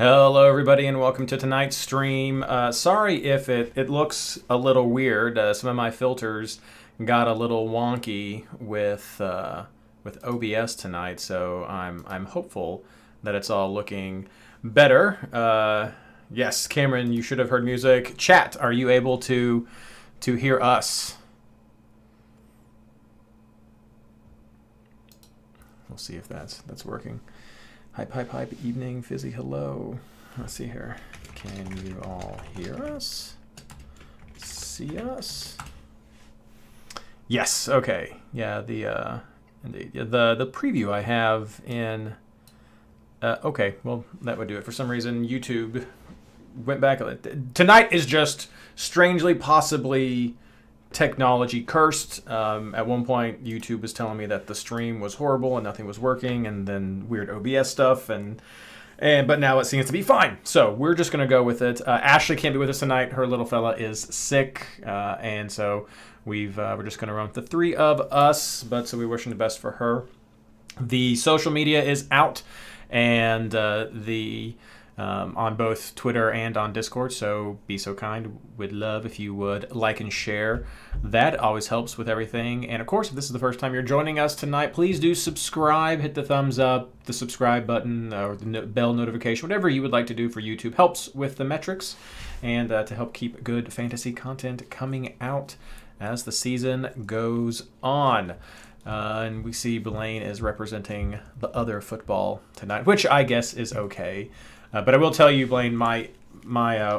Hello, everybody, and welcome to tonight's stream. Sorry if it looks a little weird. Some of my filters got a little wonky with OBS tonight, so I'm hopeful that it's all looking better. Yes, Cameron, you should have heard music. Chat, are you able to hear us? We'll see if that's working. Hype, evening, Fizzy, hello. Let's see here. Can you all hear us? See us? Yes, okay. Yeah, indeed. The preview I have in... okay, well, that would do it. For some reason, YouTube went back. Tonight is just strangely, possibly technology cursed. At one point, YouTube was telling me that the stream was horrible and nothing was working, and then weird OBS stuff, but now it seems to be fine. So we're just gonna go with it. Ashley can't be with us tonight. Her little fella is sick, and so we're just gonna run with the three of us. But so we wish the best for her. The social media is out, and on both Twitter and on Discord, so be so kind. Would love if you would like and share. That always helps with everything. And of course, if this is the first time you're joining us tonight, please do subscribe, hit the thumbs up, the subscribe button, or the bell notification, whatever you would like to do for YouTube. Helps with the metrics and to help keep good fantasy content coming out as the season goes on. And we see Blaine is representing the other football tonight, which I guess is okay. But I will tell you, Blaine, my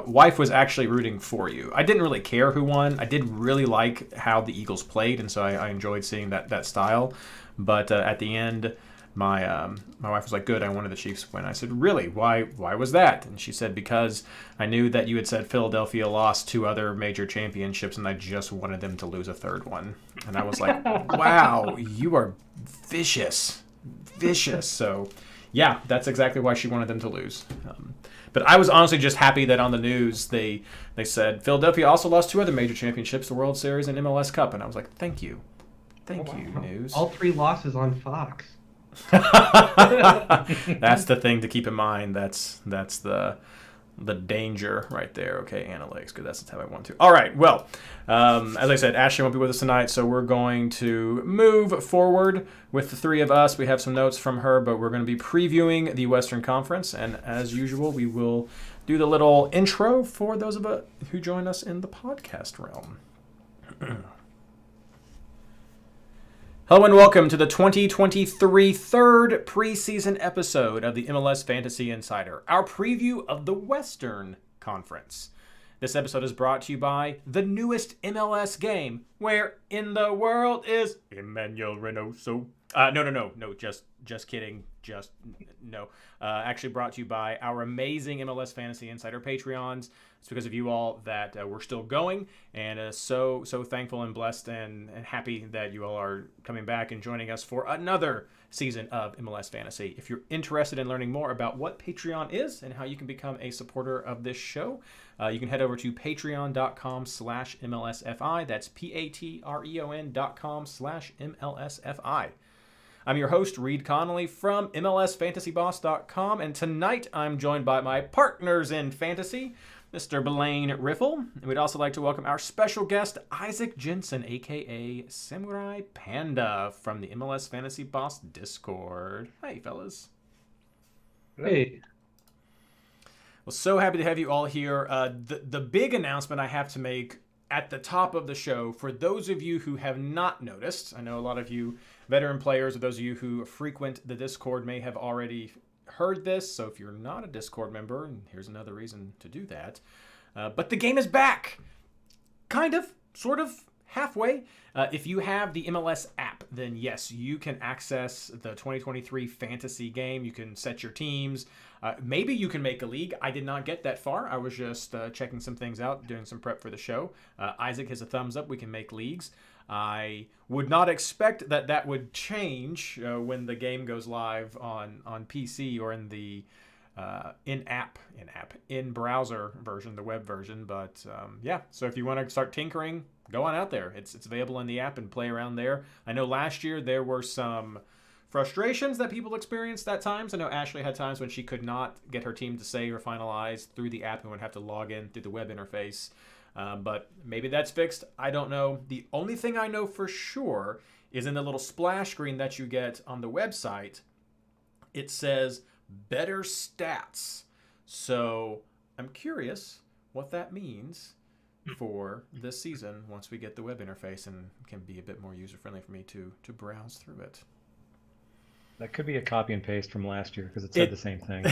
wife was actually rooting for you. I didn't really care who won. I did really like how the Eagles played, and so I enjoyed seeing that style. But at the end, my wife was like, "Good, I wanted the Chiefs to win." I said, "Really? Why was that?" And she said, "Because I knew that you had said Philadelphia lost 2 other major championships, and I just wanted them to lose a third one." And I was like, "Wow, you are vicious." So... yeah, that's exactly why she wanted them to lose. But I was honestly just happy that on the news they said Philadelphia also lost 2 other major championships, the World Series and MLS Cup. And I was like, thank you. Thank you, news. All 3 losses on Fox. That's the thing to keep in mind. That's the danger right there. Okay, analytics, because that's the tab I want to. All right, well, as I said, Ashley won't be with us tonight, so we're going to move forward with the 3 of us. We have some notes from her, but we're going to be previewing the Western Conference, and as usual, we will do the little intro for those of us who join us in the podcast realm. Hello and welcome to the 2023 third preseason episode of the MLS Fantasy Insider, our preview of the Western Conference. This episode is brought to you by the newest MLS game. Where in the world is Emmanuel Reynoso? No, just kidding. No. Actually brought to you by our amazing MLS Fantasy Insider Patreons. It's because of you all that we're still going, and so thankful and blessed and happy that you all are coming back and joining us for another season of MLS Fantasy. If you're interested in learning more about what Patreon is and how you can become a supporter of this show, you can head over to patreon.com/MLSFI. That's patreon.com/MLSFI. I'm your host, Reed Connolly from MLSFantasyBoss.com, and tonight I'm joined by my partners in fantasy, Mr. Blaine Riffle. And we'd also like to welcome our special guest, Isaac Jensen, a.k.a. Samurai Panda from the MLS Fantasy Boss Discord. Hey, fellas. Hey. Well, so happy to have you all here. The big announcement I have to make at the top of the show, for those of you who have not noticed, I know a lot of you veteran players or those of you who frequent the Discord may have already heard this, so if you're not a Discord member, and here's another reason to do that, but the game is back. Kind of, sort of, halfway. If you have the MLS app, then yes, you can access the 2023 fantasy game. You can set your teams. Maybe you can make a league. I did not get that far. I was just checking some things out, doing some prep for the show. Isaac has a thumbs up. We can make leagues. I would not expect that would change when the game goes live on PC or in the in-browser version, the web version. But yeah, so if you want to start tinkering, go on out there. It's available in the app and play around there. I know last year there were some frustrations that people experienced at times. I know Ashley had times when she could not get her team to save or finalize through the app and would have to log in through the web interface. But maybe that's fixed. I don't know. The only thing I know for sure is in the little splash screen that you get on the website, it says better stats. So I'm curious what that means for this season once we get the web interface and can be a bit more user-friendly for me to browse through it. That could be a copy and paste from last year because it said the same thing.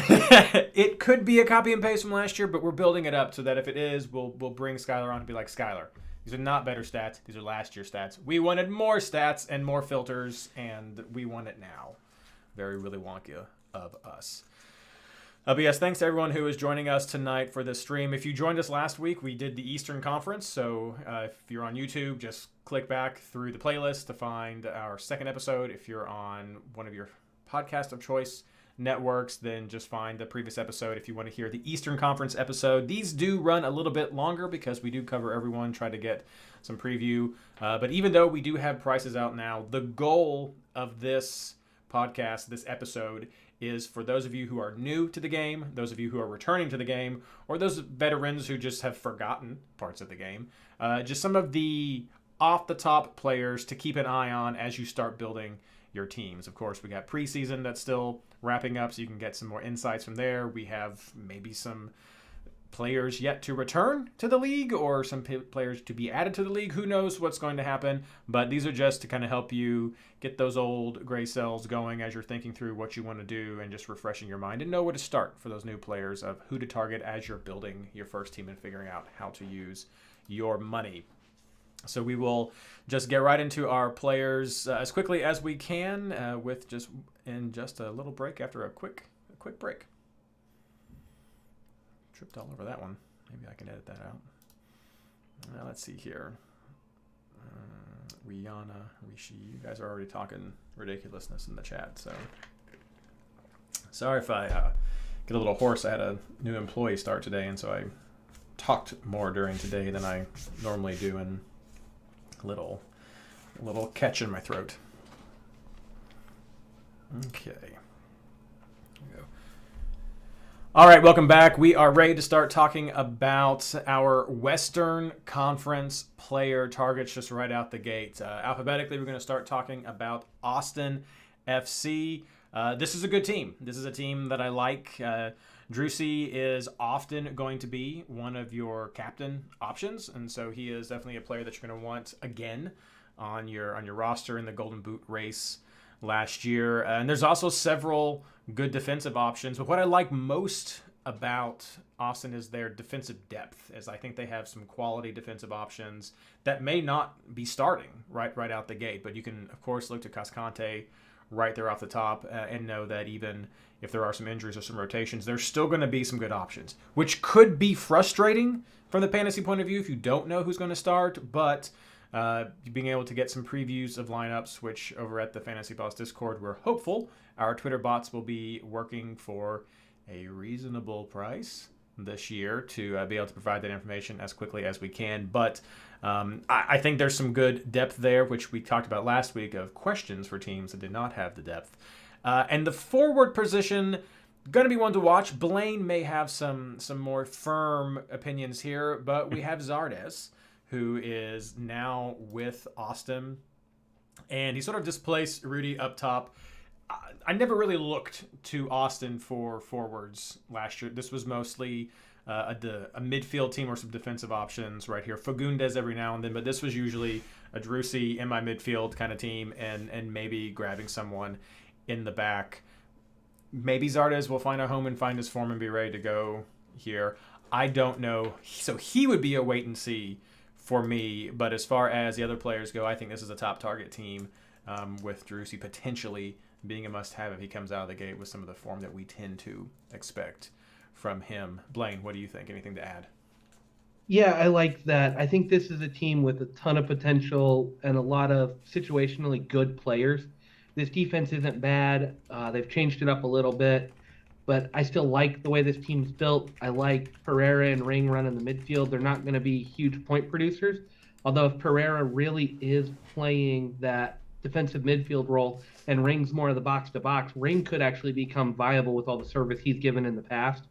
It could be a copy and paste from last year, but we're building it up so that if it is, we'll bring Skylar on to be like, Skylar, these are not better stats. These are last year stats. We wanted more stats and more filters, and we want it now. Very Willy Wonka of us. But yes, thanks to everyone who is joining us tonight for this stream. If you joined us last week, we did the Eastern Conference. So if you're on YouTube, just click back through the playlist to find our second episode. If you're on one of your podcast of choice networks, then just find the previous episode if you want to hear the Eastern Conference episode. These do run a little bit longer because we do cover everyone, try to get some preview. But even though we do have prices out now, the goal of this podcast, this episode, is for those of you who are new to the game, those of you who are returning to the game, or those veterans who just have forgotten parts of the game, just some of the off-the-top players to keep an eye on as you start building your teams. Of course, we got preseason that's still wrapping up, so you can get some more insights from there. We have maybe some players yet to return to the league or some players to be added to the league. Who knows what's going to happen, but these are just to kind of help you get those old gray cells going as you're thinking through what you want to do and just refreshing your mind and know where to start for those new players of who to target as you're building your first team and figuring out how to use your money. So we will just get right into our players as quickly as we can with just a little break after a quick break. Tripped all over that one. Maybe I can edit that out. Let's see here. Rihanna, Rishi, you guys are already talking ridiculousness in the chat, so sorry if I get a little hoarse. I had a new employee start today, and so I talked more during today than I normally do, and a little catch in my throat. Okay. All right, welcome back. We are ready to start talking about our Western Conference player targets just right out the gate. Alphabetically, we're going to start talking about Austin FC. This is a good team. This is a team that I like. Drusy is often going to be one of your captain options, and so he is definitely a player that you're going to want again on your roster in the Golden Boot race last year. And there's also several good defensive options, but what I like most about Austin is their defensive depth, as I think they have some quality defensive options that may not be starting right out the gate, but you can of course look to Cascante right there off the top and know that even if there are some injuries or some rotations, there's still going to be some good options, which could be frustrating from the fantasy point of view if you don't know who's going to start, but being able to get some previews of lineups, which over at the Fantasy Boss Discord, we're hopeful our Twitter bots will be working for a reasonable price this year to be able to provide that information as quickly as we can. But I think there's some good depth there, which we talked about last week of questions for teams that did not have the depth. And the forward position, going to be one to watch. Blaine may have some more firm opinions here, but we have Zardes, who is now with Austin, and he sort of displaced Rudy up top. I never really looked to Austin for forwards last year. This was mostly a midfield team or some defensive options right here. Fagundes every now and then, but this was usually a Drusy in my midfield kind of team and maybe grabbing someone in the back. Maybe Zardes will find a home and find his form and be ready to go here. I don't know. So he would be a wait and see for me, but as far as the other players go, I think this is a top target team with Drusy potentially being a must-have if he comes out of the gate with some of the form that we tend to expect from him. Blaine, what do you think? Anything to add? Yeah, I like that. I think this is a team with a ton of potential and a lot of situationally good players. This defense isn't bad. They've changed it up a little bit, but I still like the way this team's built. I like Pereira and Ring running the midfield. They're not going to be huge point producers, although if Pereira really is playing that defensive midfield role and Ring's more of the box to box, Ring could actually become viable with all the service he's given in the past.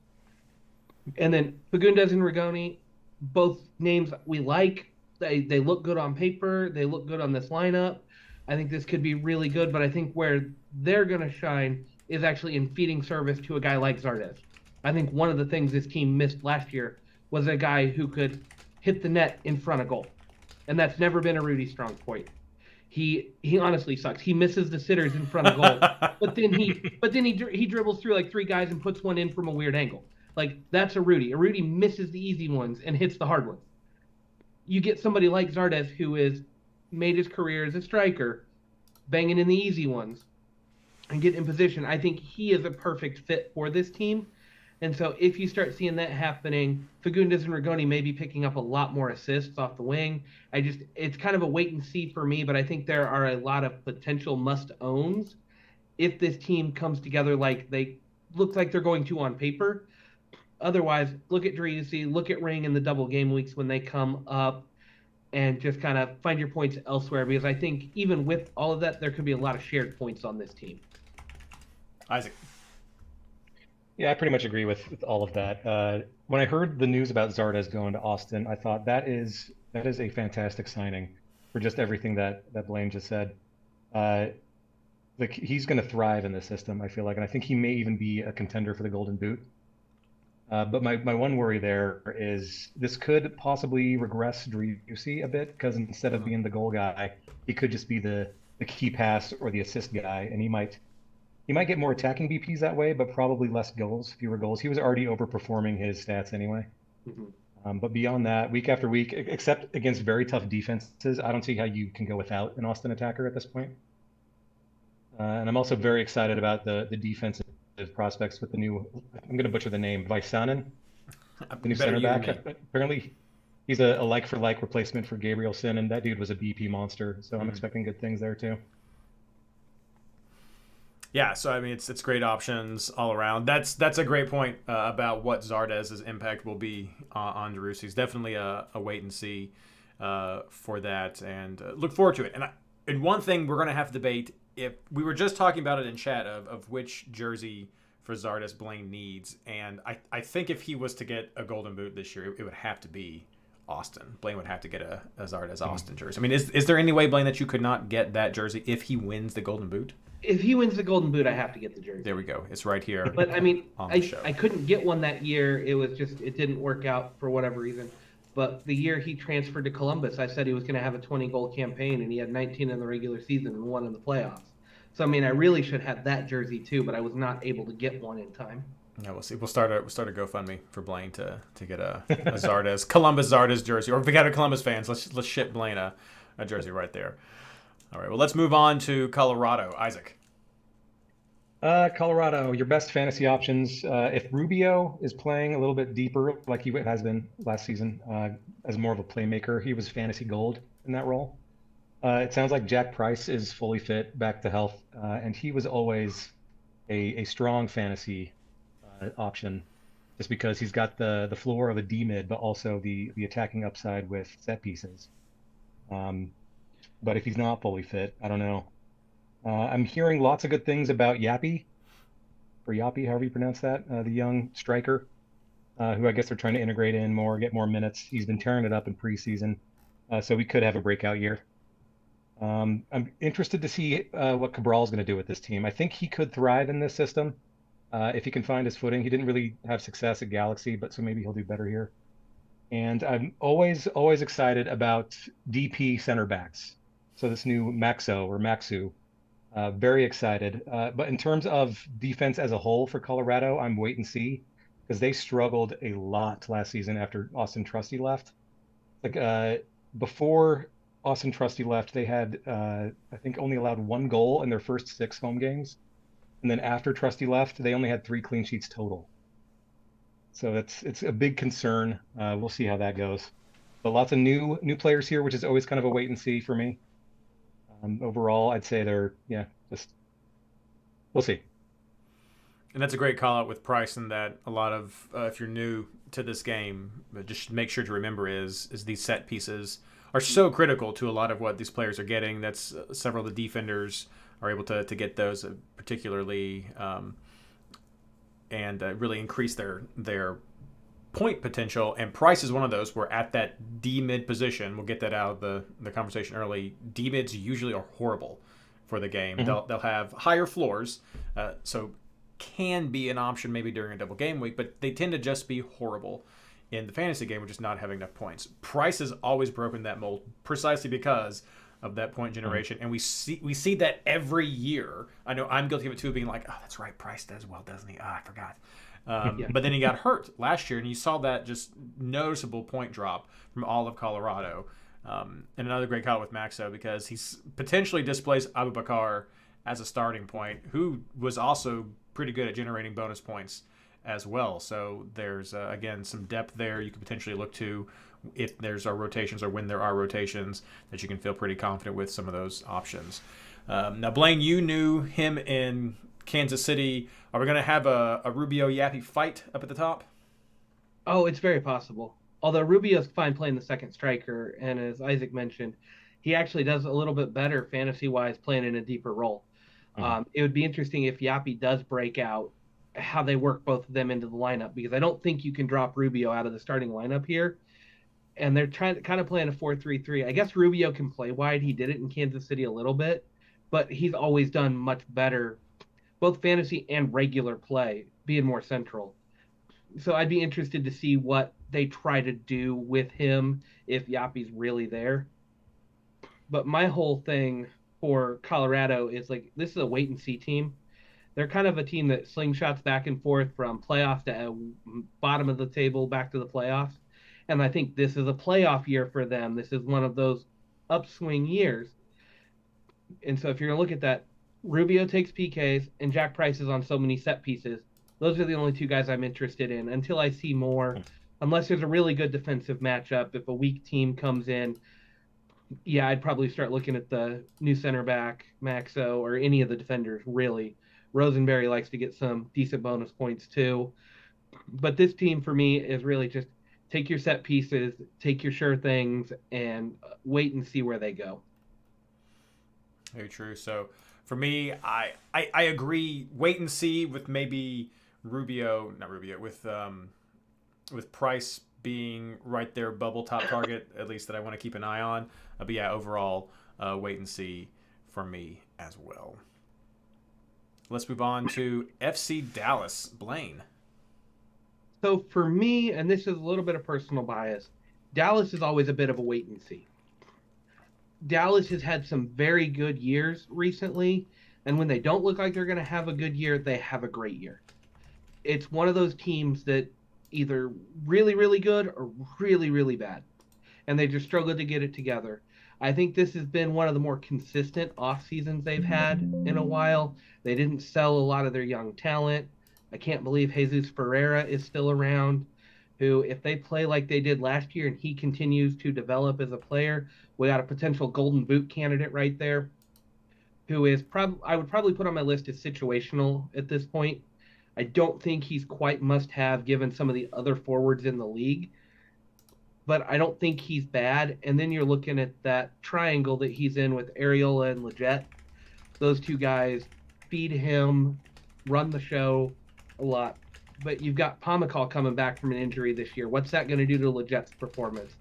And then Fagundes and Rigoni, both names we like. They look good on paper. They look good on this lineup. I think this could be really good, but I think where they're going to shine is actually in feeding service to a guy like Zardes. I think one of the things this team missed last year was a guy who could hit the net in front of goal. And that's never been a Rudy strong point. He honestly sucks. He misses the sitters in front of goal, but then he dribbles through like three guys and puts one in from a weird angle. Like that's a Rudy. A Rudy misses the easy ones and hits the hard ones. You get somebody like Zardes who is made his career as a striker, banging in the easy ones and get in position. I think he is a perfect fit for this team. And so if you start seeing that happening, Fagundes and Rigoni may be picking up a lot more assists off the wing. It's kind of a wait and see for me, but I think there are a lot of potential must-owns if this team comes together like they look like they're going to on paper. Otherwise, look at Driussi, look at Ring in the double game weeks when they come up, and just kind of find your points elsewhere, because I think even with all of that, there could be a lot of shared points on this team. Isaac. Yeah, I pretty much agree with all of that. When I heard the news about Zardes going to Austin, I thought that is a fantastic signing for just everything that Blaine just said. He's going to thrive in this system, I feel like, and I think he may even be a contender for the Golden Boot. But my one worry there is this could possibly regress Driussi a bit, because instead of being the goal guy, he could just be the key pass or the assist guy, and he might get more attacking BPs that way, but probably less goals, fewer goals. He was already overperforming his stats anyway. Mm-hmm. But beyond that, week after week, except against very tough defenses, I don't see how you can go without an Austin attacker at this point. And I'm also very excited about the defensive prospects with the new, I'm going to butcher the name, Vaisanen, the new center back. Apparently, he's a like-for-like replacement for Gabrielson, and that dude was a BP monster, so I'm expecting good things there too. Yeah, so I mean, it's great options all around. That's a great point about what Zardes' impact will be on Driussi. He's definitely a wait and see for that, and look forward to it. And one thing we're going to have to debate, if we were just talking about it in chat of which jersey for Zardes Blaine needs, and I think if he was to get a Golden Boot this year, it would have to be Austin. Blaine would have to get a Zardes Austin jersey. I mean, is there any way, Blaine, that you could not get that jersey if he wins the Golden Boot? If he wins the Golden Boot, I have to get the jersey. There we go. It's right here. But I mean, I couldn't get one that year. It didn't work out for whatever reason. But the year he transferred to Columbus, I said he was going to have a 20-goal campaign, and he had 19 in the regular season and 1 in the playoffs. So I mean, I really should have that jersey too, but I was not able to get one in time. Yeah, we'll see. We'll start a GoFundMe for Blaine to get a Zardes Columbus Zardes jersey, or if we got a Columbus fans, let's ship Blaine a jersey right there. All right. Well, let's move on to Colorado. Isaac. Colorado, your best fantasy options. If Rubio is playing a little bit deeper, like he has been last season, as more of a playmaker, he was fantasy gold in that role. It sounds like Jack Price is fully fit, back to health, and he was always a strong fantasy option, just because he's got the floor of a D mid, but also the attacking upside with set pieces. But if he's not fully fit, I don't know. I'm hearing lots of good things about Yappy, or Yappy, however you pronounce that, the young striker, who I guess they're trying to integrate in more, get more minutes. He's been tearing it up in preseason, so we could have a breakout year. I'm interested to see what Cabral's going to do with this team. I think he could thrive in this system if he can find his footing. He didn't really have success at Galaxy, but so maybe he'll do better here. And I'm always excited about DP center backs. So this new Maxu. Very excited. But in terms of defense as a whole for Colorado, I'm wait and see, because they struggled a lot last season after Austin Trusty left. Before Austin Trusty left, they had, I think, only allowed 1 goal in their first 6 home games. And then after Trusty left, they only had 3 clean sheets total. So it's a big concern. We'll see how that goes. But lots of new players here, which is always kind of a wait and see for me. Overall, I'd say they're, we'll see. And that's a great call out with Price, in that a lot of if you're new to this game, just make sure to remember is these set pieces are so critical to a lot of what these players are getting. That's several of the defenders are able to get those particularly and really increase their point potential. And Price is one of those where at that D mid position, we'll get that out of the conversation early. D mids usually are horrible for the game. Mm-hmm. They'll have higher floors, so can be an option maybe during a double game week, but they tend to just be horrible in the fantasy game, which is not having enough points. Price has always broken that mold precisely because of that point generation, and we see that every year. I know I'm guilty of it too, being like, oh, that's right, Price does well, doesn't he? Oh, I forgot. But then he got hurt last year, and you saw that just noticeable point drop from all of Colorado. And another great call with Maxo, because he's potentially displaced Abubakar as a starting point, who was also pretty good at generating bonus points as well. So there's, again, some depth there you could potentially look to if there's our rotations, or when there are rotations, that you can feel pretty confident with some of those options. Now, Blaine, you knew him in Kansas City. Are we going to have a Rubio Yappy fight up at the top? Oh, it's very possible. Although Rubio's fine playing the second striker, and as Isaac mentioned, he actually does a little bit better fantasy-wise playing in a deeper role. It would be interesting if Yappy does break out, how they work both of them into the lineup, because I don't think you can drop Rubio out of the starting lineup here. And they're trying to kind of playing a 4-3-3. I guess Rubio can play wide. He did it in Kansas City a little bit, but he's always done much better, both fantasy and regular play, being more central. So I'd be interested to see what they try to do with him if Yappy's really there. But my whole thing for Colorado is like, this is a wait and see team. They're kind of a team that slingshots back and forth from playoff to bottom of the table back to the playoffs. And I think this is a playoff year for them. This is one of those upswing years. And so if you're going to look at that, Rubio takes PKs and Jack Price is on so many set pieces. Those are the only two guys I'm interested in until I see more, unless there's a really good defensive matchup. If a weak team comes in, yeah, I'd probably start looking at the new center back, Maxo, or any of the defenders, really. Rosenberry likes to get some decent bonus points too. But this team for me is really just take your set pieces, take your sure things, and wait and see where they go. Very true. So for me, I agree. Wait and see with maybe with Price being right there, bubble top target, at least that I want to keep an eye on. But yeah, overall, wait and see for me as well. Let's move on to FC Dallas. Blaine. So for me, and this is a little bit of personal bias, Dallas is always a bit of a wait and see. Dallas has had some very good years recently, and when they don't look like they're going to have a good year, they have a great year. It's one of those teams that either really, really good or really, really bad, and they just struggle to get it together. I think this has been one of the more consistent off seasons they've had in a while. They didn't sell a lot of their young talent. I can't believe Jesus Ferreira is still around, who, if they play like they did last year and he continues to develop as a player, we got a potential golden boot candidate right there, who is I would probably put on my list as situational at this point. I don't think he's quite must have given some of the other forwards in the league, but I don't think he's bad. And then you're looking at that triangle that he's in with Ariola and Leggett. Those two guys feed him, run the show a lot. But you've got Pomykal coming back from an injury this year. What's that going to do to Legett's performance?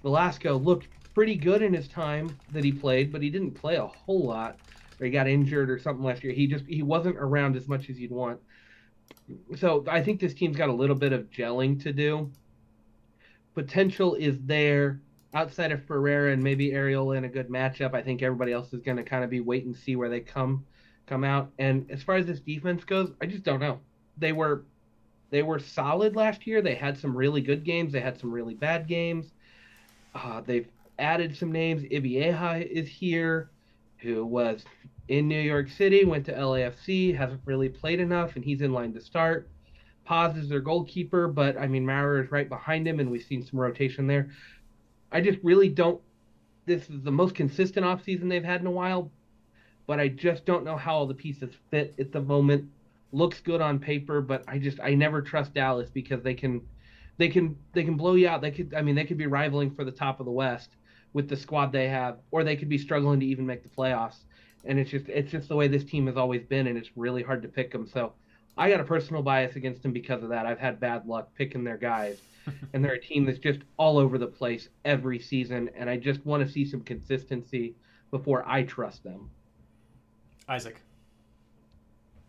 Velasco looked pretty good in his time that he played, but he didn't play a whole lot, or he got injured or something last year. He wasn't around as much as you'd want. So I think this team's got a little bit of gelling to do. Potential is there. Outside of Ferreira and maybe Ariola in a good matchup, I think everybody else is going to kind of be wait and see where they come out. And as far as this defense goes, I just don't know. They were solid last year. They had some really good games. They had some really bad games. They've added some names. Ibieha is here, who was in New York City, went to LAFC, hasn't really played enough, and he's in line to start. Paz is their goalkeeper, but I mean, Maurer is right behind him, and we've seen some rotation there. I just really don't. This is the most consistent offseason they've had in a while, but I just don't know how all the pieces fit at the moment. looks good on paper, but I never trust Dallas because they can blow you out. They could be rivaling for the top of the West with the squad they have, or they could be struggling to even make the playoffs. And it's just the way this team has always been, and it's really hard to pick them. So I got a personal bias against them because of that. I've had bad luck picking their guys, and they're a team that's just all over the place every season, and I just want to see some consistency before I trust them. Isaac.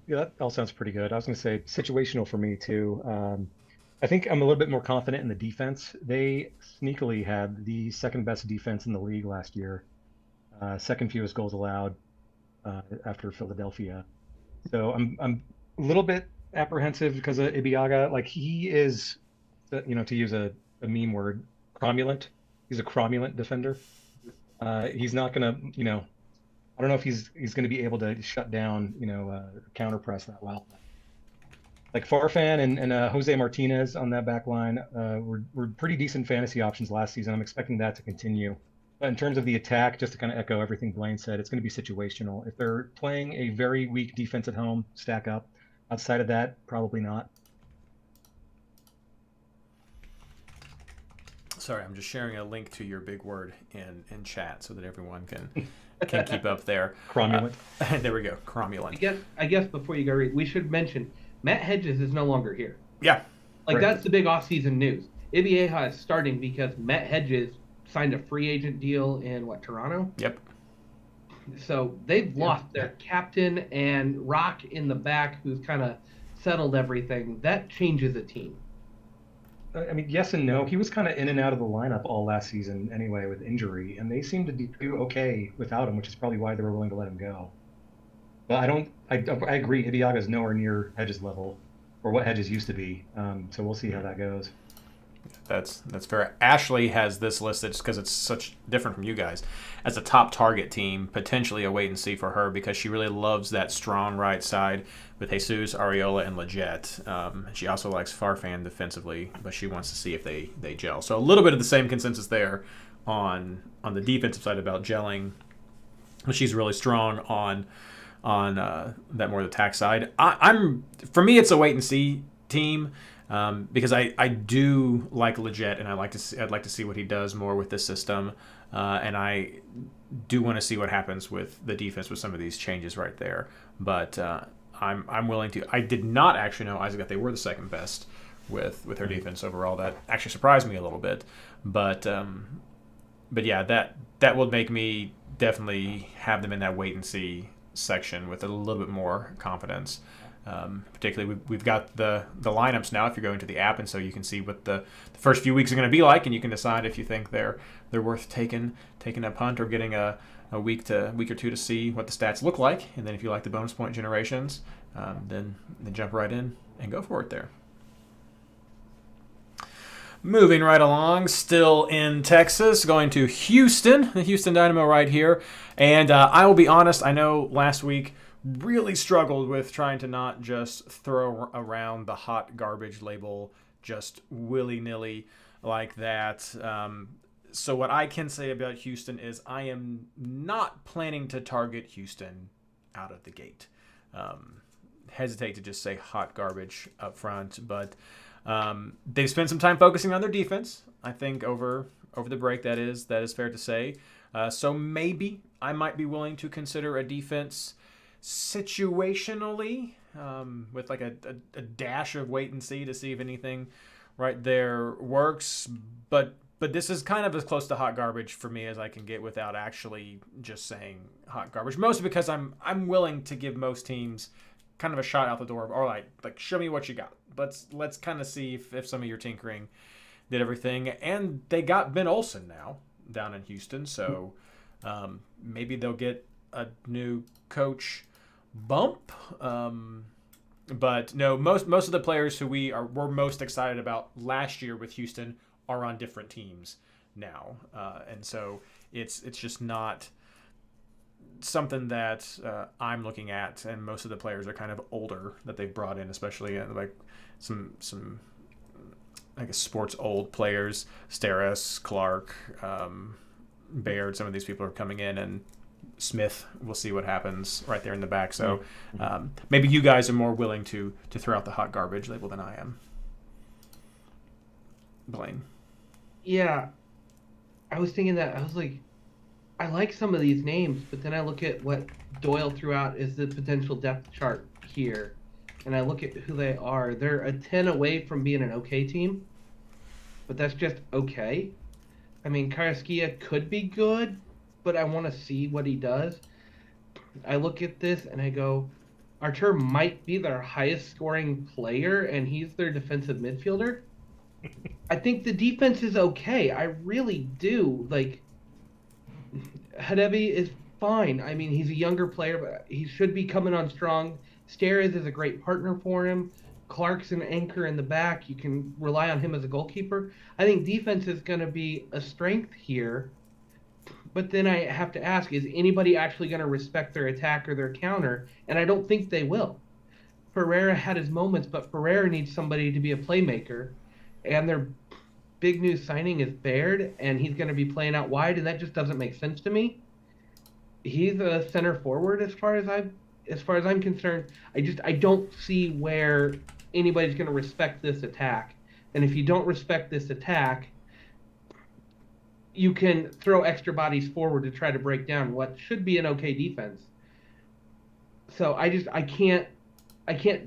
Yeah, that all sounds pretty good. I was going to say situational for me too. I think I'm a little bit more confident in the defense. They sneakily had the second best defense in the league last year, second fewest goals allowed after Philadelphia. So I'm a little bit apprehensive because of Ibiaga. Like he is, to use a meme word, cromulent. He's a cromulent defender. He's not gonna, I don't know if he's gonna be able to shut down, counter press that well. Like Farfan and Jose Martinez on that back line were pretty decent fantasy options last season. I'm expecting that to continue. But in terms of the attack, just to kind of echo everything Blaine said, it's going to be situational. If they're playing a very weak defense at home, stack up. Outside of that, probably not. Sorry, I'm just sharing a link to your big word in chat so that everyone can keep up there. Cromulent. There we go. Cromulent. I guess before you go read, we should mention Matt Hedges is no longer here. Yeah. Like Right. that's the big offseason news. Ibieha is starting because Matt Hedges signed a free agent deal in Toronto? Yep. So they've lost their captain and Rock in the back, who's kind of settled everything. That changes a team. I mean, yes and no. He was kind of in and out of the lineup all last season anyway with injury, and they seemed to do okay without him, which is probably why they were willing to let him go. But I agree. Ibiaga is nowhere near Hedges' level, or what Hedges used to be. So we'll see how that goes. That's fair. Ashley has this listed just because it's such different from you guys as a top target team, potentially a wait and see for her because she really loves that strong right side with Jesus, Areola, and Leggett. She also likes Farfan defensively, but she wants to see if they gel. So a little bit of the same consensus there on the defensive side about gelling. She's really strong on that more the attack side. For me, it's a wait and see team. Because I do like Leggett and I'd like to see what he does more with this system, and I do want to see what happens with the defense with some of these changes right there. But I'm willing to. I did not actually know, Isaac, that they were the second best with their defense overall. That actually surprised me a little bit. But yeah, that will make me definitely have them in that wait and see section with a little bit more confidence. Particularly, we've got the lineups now if you're going to the app, and so you can see what the first few weeks are going to be like, and you can decide if you think they're worth taking a punt or getting a week or two to see what the stats look like, and then if you like the bonus point generations, then jump right in and go for it there. Moving right along, still in Texas, going to Houston, the Houston Dynamo right here, and I will be honest, I know last week really struggled with trying to not just throw around the hot garbage label just willy-nilly like that. So what I can say about Houston is I am not planning to target Houston out of the gate. Hesitate to just say hot garbage up front, but they've spent some time focusing on their defense. I think over the break, that is fair to say. So maybe I might be willing to consider a defense situationally, with like a dash of wait and see to see if anything right there works. But this is kind of as close to hot garbage for me as I can get without actually just saying hot garbage. Mostly because I'm willing to give most teams kind of a shot out the door. All right, like show me what you got. Let's kind of see if some of your tinkering did everything. And they got Ben Olsen now down in Houston, so maybe they'll get a new coach bump, but no, most of the players who we're most excited about last year with Houston are on different teams now, and so it's just not something that I'm looking at. And most of the players are kind of older that they've brought in, especially like some I guess sports old players, Steris, Clark, Baird. Some of these people are coming in, and Smith. We'll see what happens right there in the back. So maybe you guys are more willing to throw out the hot garbage label than I am. Blaine. Yeah, I was thinking that. I was like, I like some of these names, but then I look at what Doyle threw out as the potential depth chart here, and I look at who they are. They're a 10 away from being an okay team, but that's just okay. I mean, Karaskia could be good, but I want to see what he does. I look at this and I go, Archer might be their highest scoring player, and he's their defensive midfielder. I think the defense is okay. I really do. Like, Hadebi is fine. I mean, he's a younger player, but he should be coming on strong. Steres is a great partner for him. Clark's an anchor in the back. You can rely on him as a goalkeeper. I think defense is going to be a strength here. But then I have to ask, is anybody actually going to respect their attack or their counter? And I don't think they will. Ferreira had his moments, but Ferreira needs somebody to be a playmaker. And their big new signing is Baird, and he's going to be playing out wide, and that just doesn't make sense to me. He's a center forward as far as I'm concerned. I don't see where anybody's going to respect this attack. And if you don't respect this attack, you can throw extra bodies forward to try to break down what should be an okay defense. So I can't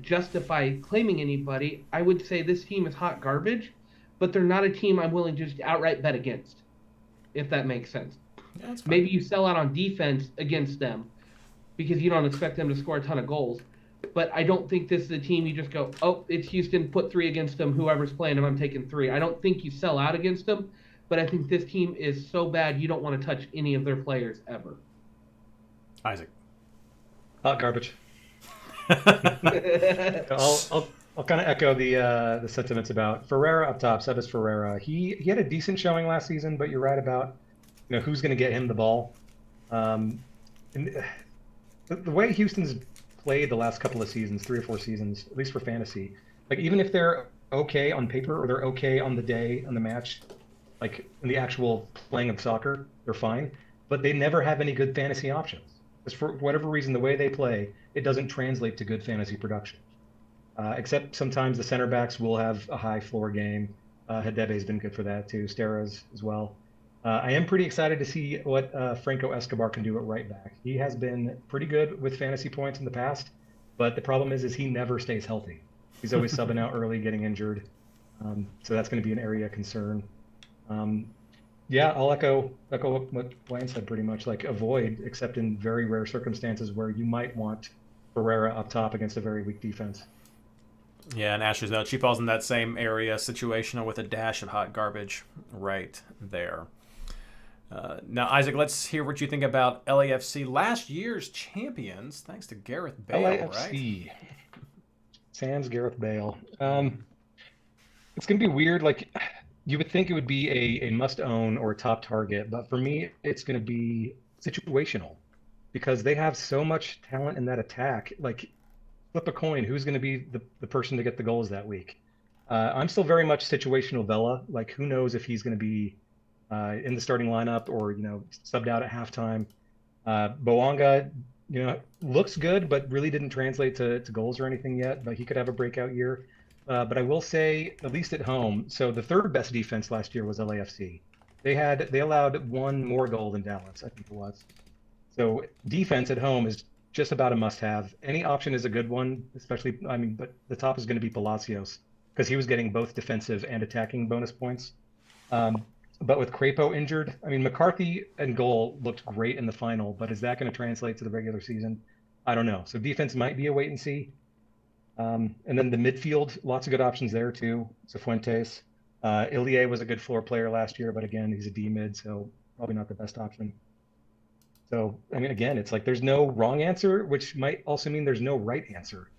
justify claiming anybody. I would say this team is hot garbage, but they're not a team I'm willing to just outright bet against, if that makes sense. Yeah, that's fine. Maybe you sell out on defense against them because you don't expect them to score a ton of goals. But I don't think this is a team you just go, oh, it's Houston, put 3 against them, whoever's playing them, I'm taking 3. I don't think you sell out against them, but I think this team is so bad you don't want to touch any of their players ever. Isaac. Hot garbage. I'll kind of echo the sentiments about Ferreira up top. Sebas Ferreira. He had a decent showing last season, but you're right about who's going to get him the ball. And the way Houston's played the last couple of seasons, 3 or 4 seasons, at least for fantasy, like even if they're okay on paper or they're okay on the day on the match, like in the actual playing of soccer, they're fine. But they never have any good fantasy options. Because for whatever reason, the way they play, it doesn't translate to good fantasy production. Except sometimes the center backs will have a high floor game. Hadebe's been good for that too. Steres as well. I am pretty excited to see what Franco Escobar can do at right back. He has been pretty good with fantasy points in the past, but the problem is he never stays healthy. He's always subbing out early, getting injured. So that's going to be an area of concern. Yeah, I'll echo what Blaine said pretty much. Like avoid, except in very rare circumstances where you might want Ferreira up top against a very weak defense. Yeah, and Asher's note, she falls in that same area, situational with a dash of hot garbage right there. Now, Isaac, let's hear what you think about LAFC, last year's champions, thanks to Gareth Bale, LAFC. Right? Sans Gareth Bale. It's going to be weird. Like, you would think it would be a must-own or a top target, but for me, it's going to be situational because they have so much talent in that attack. Like, flip a coin, who's going to be the person to get the goals that week? I'm still very much situational Vela. Like, who knows if he's going to be in the starting lineup or, subbed out at halftime. Boanga, looks good, but really didn't translate to goals or anything yet, but he could have a breakout year. But I will say, at least at home, so the third best defense last year was LAFC. They allowed 1 more goal than Dallas, I think it was. So defense at home is just about a must-have. Any option is a good one, especially, but the top is going to be Palacios because he was getting both defensive and attacking bonus points. But with Crapo injured, McCarthy and goal looked great in the final, but is that going to translate to the regular season? I don't know. So defense might be a wait and see. And then the midfield, lots of good options there too. Cifuentes. Ilie was a good floor player last year, but again, he's a D mid, so probably not the best option. So, again, it's like there's no wrong answer, which might also mean there's no right answer.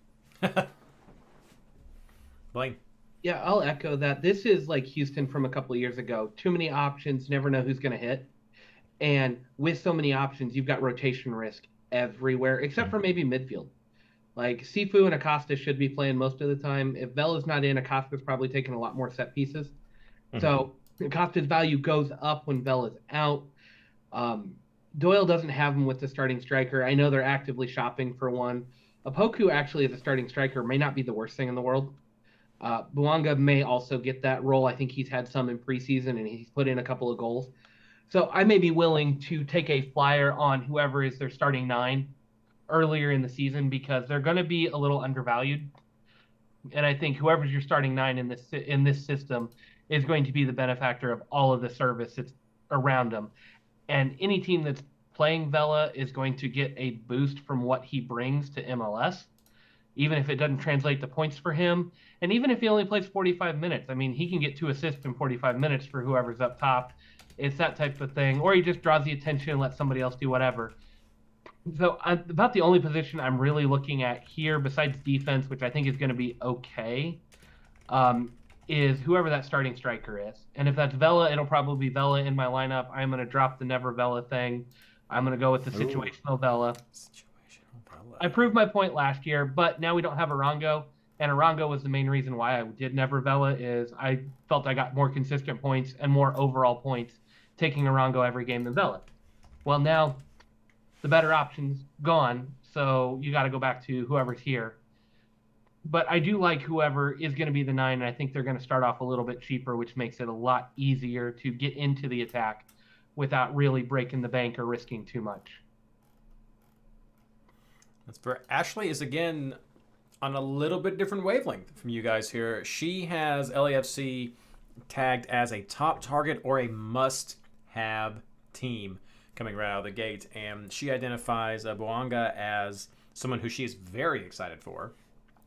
Blaine. Yeah, I'll echo that. This is like Houston from a couple of years ago. Too many options, never know who's going to hit. And with so many options, you've got rotation risk everywhere, except for maybe midfield. Like Sifu and Acosta should be playing most of the time. If Vela's not in, Acosta's probably taking a lot more set pieces. Mm-hmm. So Acosta's value goes up when Vela's out. Doyle doesn't have him with the starting striker. I know they're actively shopping for one. Apoku actually as a starting striker may not be the worst thing in the world. Buanga may also get that role. I think he's had some in preseason and he's put in a couple of goals. So I may be willing to take a flyer on whoever is their starting 9 earlier in the season because they're going to be a little undervalued. And I think whoever's your starting 9 in this system is going to be the benefactor of all of the service that's around them. And any team that's playing Vela is going to get a boost from what he brings to MLS, even if it doesn't translate to points for him. And even if he only plays 45 minutes, I mean, he can get 2 assists in 45 minutes for whoever's up top. It's that type of thing. Or he just draws the attention and lets somebody else do whatever. So about the only position I'm really looking at here, besides defense, which I think is going to be okay, is whoever that starting striker is. And if that's Vela, it'll probably be Vela in my lineup. I'm going to drop the never Vela thing. I'm going to go with the situational Vela. I proved my point last year, but now we don't have Arango. And Arango was the main reason why I did never Vela is I felt I got more consistent points and more overall points taking Arango every game than Vela. Well, now the better option's gone, so you got to go back to whoever's here. But I do like whoever is going to be the 9, and I think they're going to start off a little bit cheaper, which makes it a lot easier to get into the attack without really breaking the bank or risking too much. That's fair. Ashley is again on a little bit different wavelength from you guys here. She has LAFC tagged as a top target or a must-have team coming right out of the gate, and she identifies Boanga as someone who she is very excited for.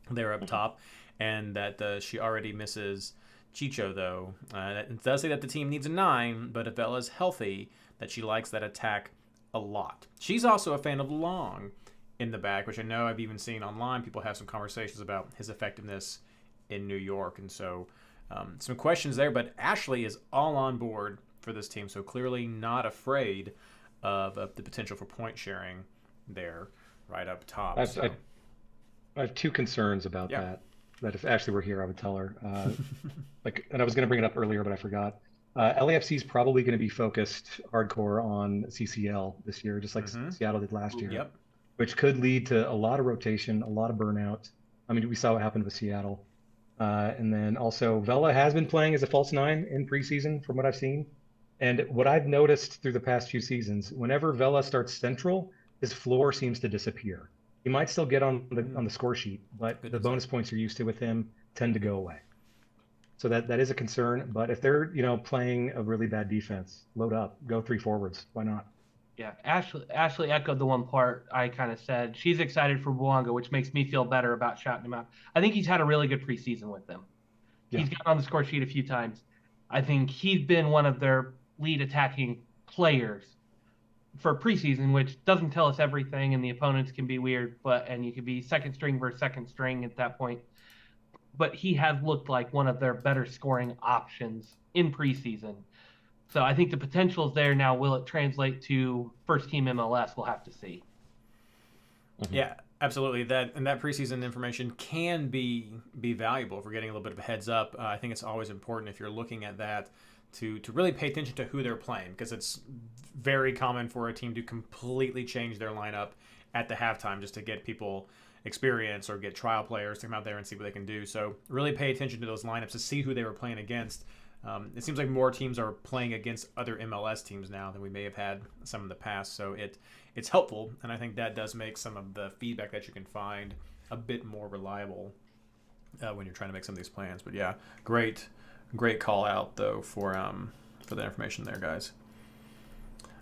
They're up top, and that she already misses Chicho, though. It does say that the team needs a 9, but if Vela's healthy, that she likes that attack a lot. She's also a fan of Long in the back, which I know I've even seen online. People have some conversations about his effectiveness in New York, and so some questions there. But Ashley is all on board for this team, so clearly not afraid of the potential for point sharing there right up top. I have 2 concerns about that. That if Ashley were here, I would tell her. And I was going to bring it up earlier, but I forgot. LAFC is probably going to be focused hardcore on CCL this year, just like Seattle did last year, which could lead to a lot of rotation, a lot of burnout. I mean, we saw what happened with Seattle. And then also, Vela has been playing as a false 9 in preseason, from what I've seen. And what I've noticed through the past few seasons, whenever Vela starts central, his floor seems to disappear. He might still get on the score sheet, but the bonus points you're used to with him tend to go away. So that is a concern. But if they're playing a really bad defense, load up, go 3 forwards. Why not? Yeah, Ashley echoed the one part I kind of said. She's excited for Buanga, which makes me feel better about shouting him out. I think he's had a really good preseason with them. Yeah. He's gotten on the score sheet a few times. I think he's been one of their lead attacking players for preseason, which doesn't tell us everything, and the opponents can be weird, and you could be second string versus second string at that point. But he has looked like one of their better scoring options in preseason. So I think the potential is there now. Will it translate to first team MLS? We'll have to see. Yeah, absolutely. That preseason information can be valuable for getting a little bit of a heads up. I think it's always important if you're looking at that to really pay attention to who they're playing, because it's very common for a team to completely change their lineup at the halftime just to get people experience or get trial players to come out there and see what they can do. So really pay attention to those lineups to see who they were playing against. It seems like more teams are playing against other MLS teams now than we may have had some in the past. So it's helpful, and I think that does make some of the feedback that you can find a bit more reliable when you're trying to make some of these plans. But yeah, great call out though for the information there, guys.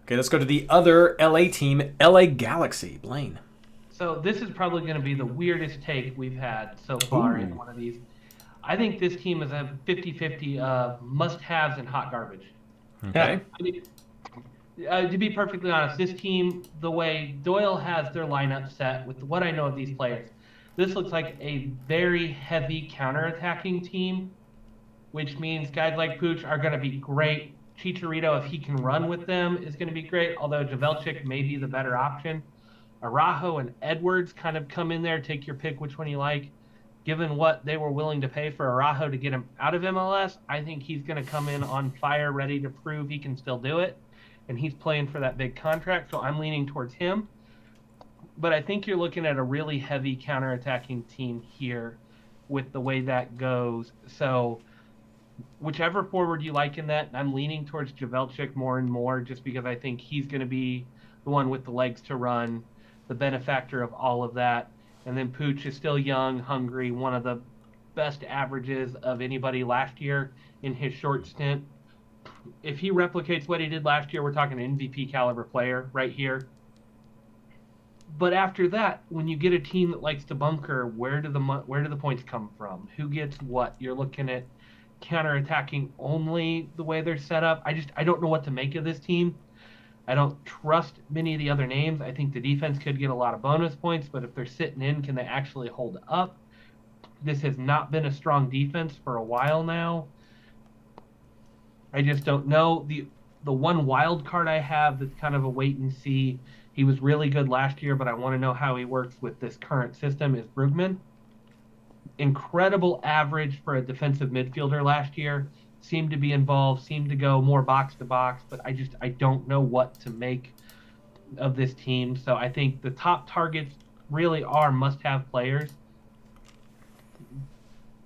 Okay, let's go to the other LA team, LA Galaxy. Blaine. So this is probably going to be the weirdest take we've had so far in one of these. I think this team is a 50-50 of must-haves and hot garbage. Okay. I mean, to be perfectly honest, this team, the way Doyle has their lineup set with what I know of these players, this looks like a very heavy counter-attacking team, which means guys like Pooch are going to be great. Chicharito, if he can run with them, is going to be great, although Javelchik may be the better option. Araujo and Edwards kind of come in there, take your pick which one you like. Given what they were willing to pay for Araujo to get him out of MLS, I think he's going to come in on fire, ready to prove he can still do it. and he's playing for that big contract, so I'm leaning towards him. But I think you're looking at a really heavy counterattacking team here with the way that goes. So whichever forward you like in that, I'm leaning towards Javelchik more and more just because I think he's going to be the one with the legs to run, the benefactor of all of that. And then Pooch is still young, hungry, one of the best averages of anybody last year in his short stint. If he replicates what he did last year, we're talking an MVP caliber player right here. But after that, when you get a team that likes to bunker, where do the points come from? Who gets what? You're looking at counterattacking only the way they're set up. I don't know what to make of this team. I don't trust many of the other names. I think the defense could get a lot of bonus points, but if they're sitting in, can they actually hold up? This has not been a strong defense for a while now. I just don't know. The one wild card I have that's kind of a wait and see. He was really good last year, but I want to know how he works with this current system is Brugman. Incredible average for a defensive midfielder last year. Seemed to be involved, seemed to go more box to box, but I don't know what to make of this team. So I think the top targets really are must-have players.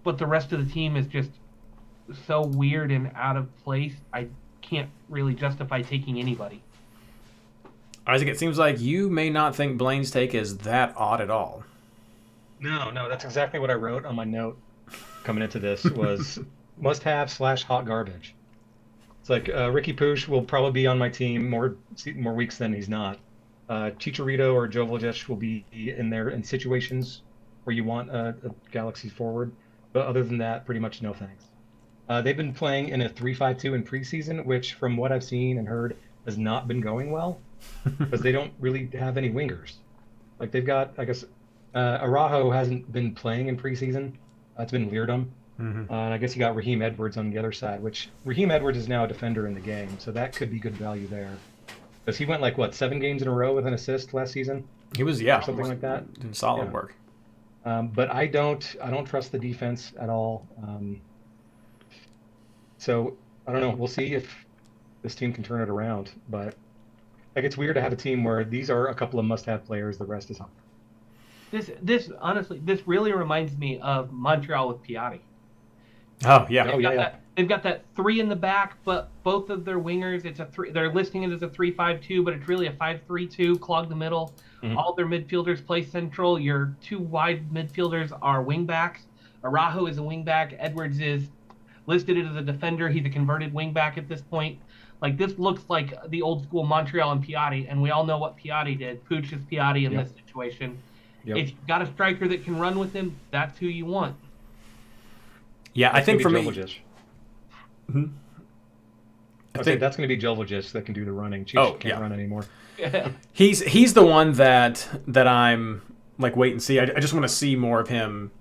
But the rest of the team is just so weird and out of place. I can't really justify taking anybody. Isaac, it seems like you may not think Blaine's take is that odd at all. No, that's exactly what I wrote on my note coming into this was must-have/hot garbage. It's like Ricky Pooch will probably be on my team more weeks than he's not. Chicharito or Joveljic will be in there in situations where you want a Galaxy forward. But other than that, pretty much no thanks. They've been playing in a 3-5-2 in preseason, which from what I've seen and heard has not been going well because they don't really have any wingers. Like they've got, I guess, Araujo hasn't been playing in preseason. It's been Leardom. And I guess you got Raheem Edwards on the other side, which Raheem Edwards is now a defender in the game, so that could be good value there. Because he went 7 games in a row with an assist last season. He was, or something like that. Doing solid work. But I don't trust the defense at all. So I don't know. We'll see if this team can turn it around. But it's weird to have a team where these are a couple of must-have players. The rest is on. This honestly, this really reminds me of Montreal with Piatti. Oh yeah. They've got that 3 in the back, but both of their wingers, it's a 3. They're listing it as a 3-5-2, but it's really a 5-3-2. Clog the middle. Mm-hmm. All their midfielders play central. Your 2 wide midfielders are wingbacks. Araujo is a wingback. Edwards is listed as a defender. He's a converted wingback at this point. This looks like the old school Montreal and Piatti, and we all know what Piatti did. Pooch is Piatti in this situation. Yep. If you've got a striker that can run with him, that's who you want. Yeah, I think for me. Mm-hmm. I think that's going to be Joveljic that can do the running. Cheech can't run anymore. He's the one that I'm wait and see. I just want to see more of him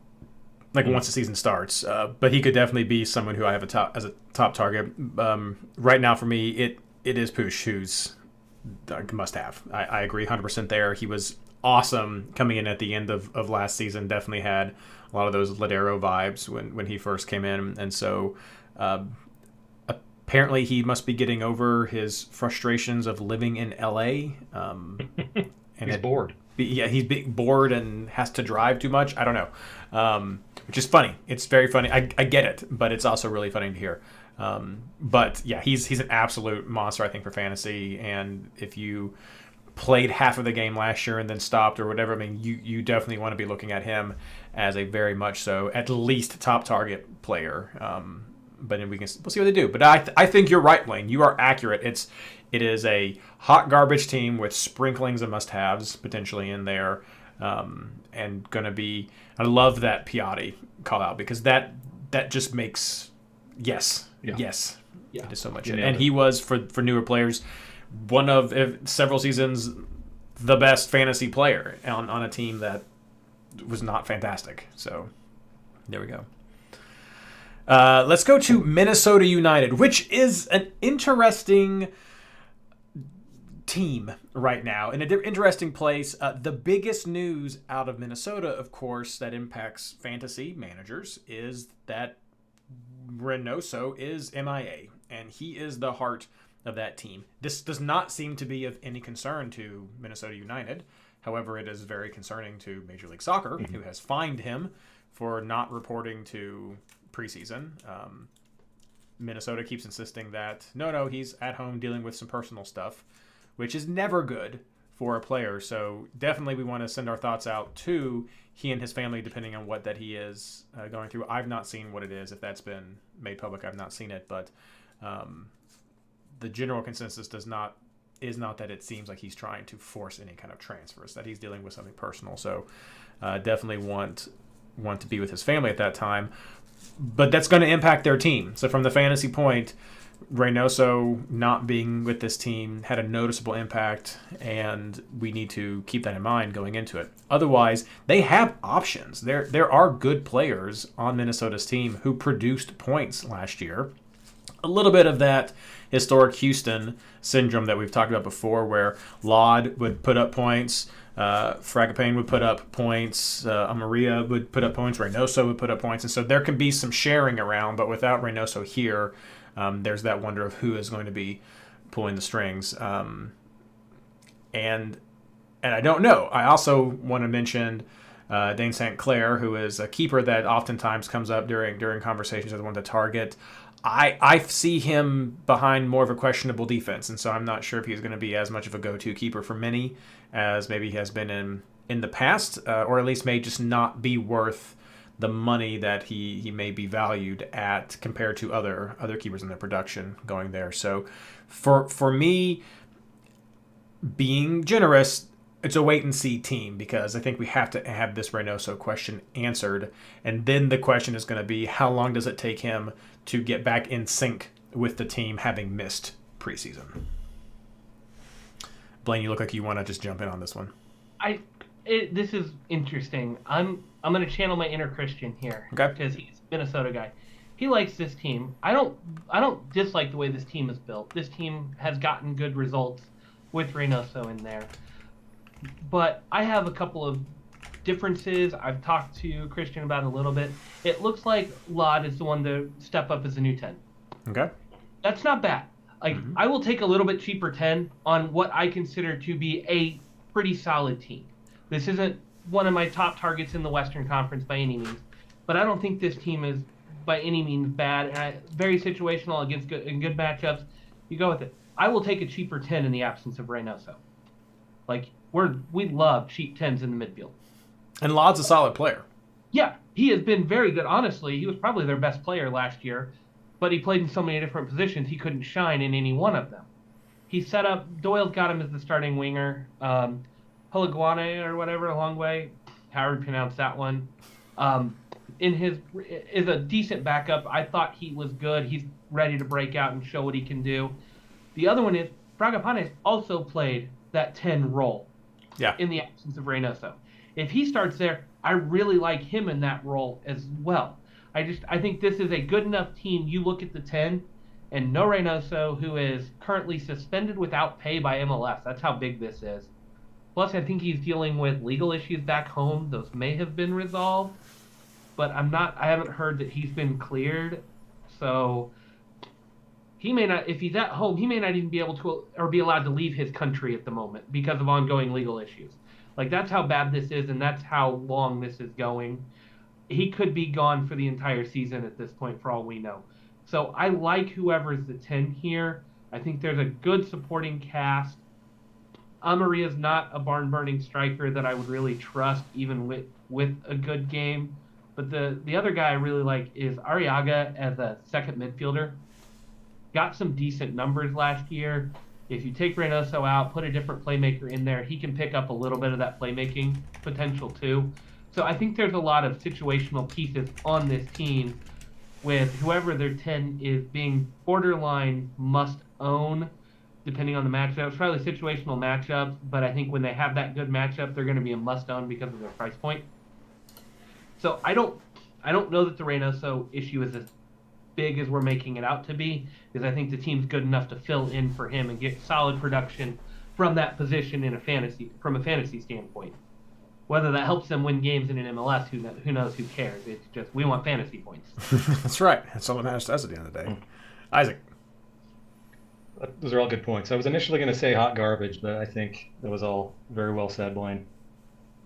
once the season starts. But he could definitely be someone who I have as a top target. Right now for me, it is Pooch who's must have. I agree 100% there. He was awesome coming in at the end of last season. Definitely had a lot of those Ladero vibes when he first came in, and so apparently he must be getting over his frustrations of living in LA. And he's bored. He's being bored and has to drive too much. I don't know, which is funny. It's very funny. I get it, but it's also really funny to hear. But yeah, he's an absolute monster, I think, for fantasy. And if you played half of the game last year and then stopped or whatever, I mean, you definitely want to be looking at him as a very much so at least top target player. But then we'll see what they do. But I think you're right, Blaine. You are accurate. It is a hot garbage team with sprinklings of must-haves potentially in there, and going to be. I love that Piatti call out because that just makes yes. It is so much. And he was for newer players one of several seasons the best fantasy player on a team that was not fantastic. So there we go. Let's go to Minnesota United, which is an interesting team right now, in an interesting place. The biggest news out of Minnesota, of course, that impacts fantasy managers is that Reynoso is MIA, and he is the heart of that team. This does not seem to be of any concern to Minnesota United. However, it is very concerning to Major League Soccer, who has fined him for not reporting to preseason. Minnesota keeps insisting that, no, he's at home dealing with some personal stuff, which is never good for a player. So definitely we want to send our thoughts out to he and his family, depending on what that he is going through. I've not seen what it is. If that's been made public, I've not seen it. But the general consensus is not that it seems like he's trying to force any kind of transfers, that he's dealing with something personal. So definitely want to be with his family at that time. But that's going to impact their team. So from the fantasy point, Reynoso not being with this team had a noticeable impact, and we need to keep that in mind going into it. Otherwise, they have options. There are good players on Minnesota's team who produced points last year. A little bit of that historic Houston syndrome that we've talked about before, where Laud would put up points, Fragapane would put up points, Amaria would put up points, Reynoso would put up points, and so there can be some sharing around, but without Reynoso here, there's that wonder of who is going to be pulling the strings. And I don't know. I also want to mention Dane St. Clair, who is a keeper that oftentimes comes up during conversations as one to target. I see him behind more of a questionable defense, and so I'm not sure if he's going to be as much of a go-to keeper for many as maybe he has been in the past, or at least may just not be worth the money that he may be valued at compared to other keepers in their production going there. So for me, being generous, it's a wait-and-see team, because I think we have to have this Reynoso question answered, and then the question is going to be, how long does it take him to get back in sync with the team having missed preseason? Blaine, you look like you want to just jump in on this one. This is interesting. I'm going to channel my inner Christian here, okay, because he's a Minnesota guy. He likes this team. I don't dislike the way this team is built. This team has gotten good results with Reynoso in there. But I have a couple of differences. I've talked to Christian about it a little bit. It looks like Laud is the one to step up as a new 10. Okay. That's not bad. I will take a little bit cheaper 10 on what I consider to be a pretty solid team. This isn't one of my top targets in the Western Conference by any means, but I don't think this team is by any means bad. Very situational against good matchups. You go with it. I will take a cheaper 10 in the absence of Reynoso. We love cheap 10s in the midfield. And Laud's a solid player. Yeah, he has been very good. Honestly, he was probably their best player last year, but he played in so many different positions, he couldn't shine in any one of them. He set up, Doyle's got him as the starting winger. Hulaguane or whatever, a long way, however you pronounce that one, is a decent backup. I thought he was good. He's ready to break out and show what he can do. The other one is Fragapane also played that 10 role in the absence of Reynoso. If he starts there, I really like him in that role as well. I think this is a good enough team. You look at the 10, and no Reynoso, who is currently suspended without pay by MLS. That's how big this is. Plus, I think he's dealing with legal issues back home. Those may have been resolved, but I haven't heard that he's been cleared. So he may not, if he's at home, he may not even be able to or be allowed to leave his country at the moment because of ongoing legal issues. That's how bad this is, and that's how long this is going. He could be gone for the entire season at this point, for all we know. So I like whoever's the 10 here. I think there's a good supporting cast. Amaria's not a barn-burning striker that I would really trust, even with a good game. But the other guy I really like is Arriaga as a second midfielder. Got some decent numbers last year. If you take Reynoso out, put a different playmaker in there, he can pick up a little bit of that playmaking potential too. So I think there's a lot of situational pieces on this team with whoever their 10 is being borderline must own, depending on the matchup. It's probably situational matchups, but I think when they have that good matchup, they're going to be a must own because of their price point. So I don't know that the Reynoso issue is as big as we're making it out to be, because I think the team's good enough to fill in for him and get solid production from that position from a fantasy standpoint. Whether that helps them win games in an MLS, who knows, who cares? It's just, we want fantasy points. That's right. That's all that matters to us at the end of the day. Isaac. Those are all good points. I was initially going to say hot garbage, but I think that was all very well said, Blaine.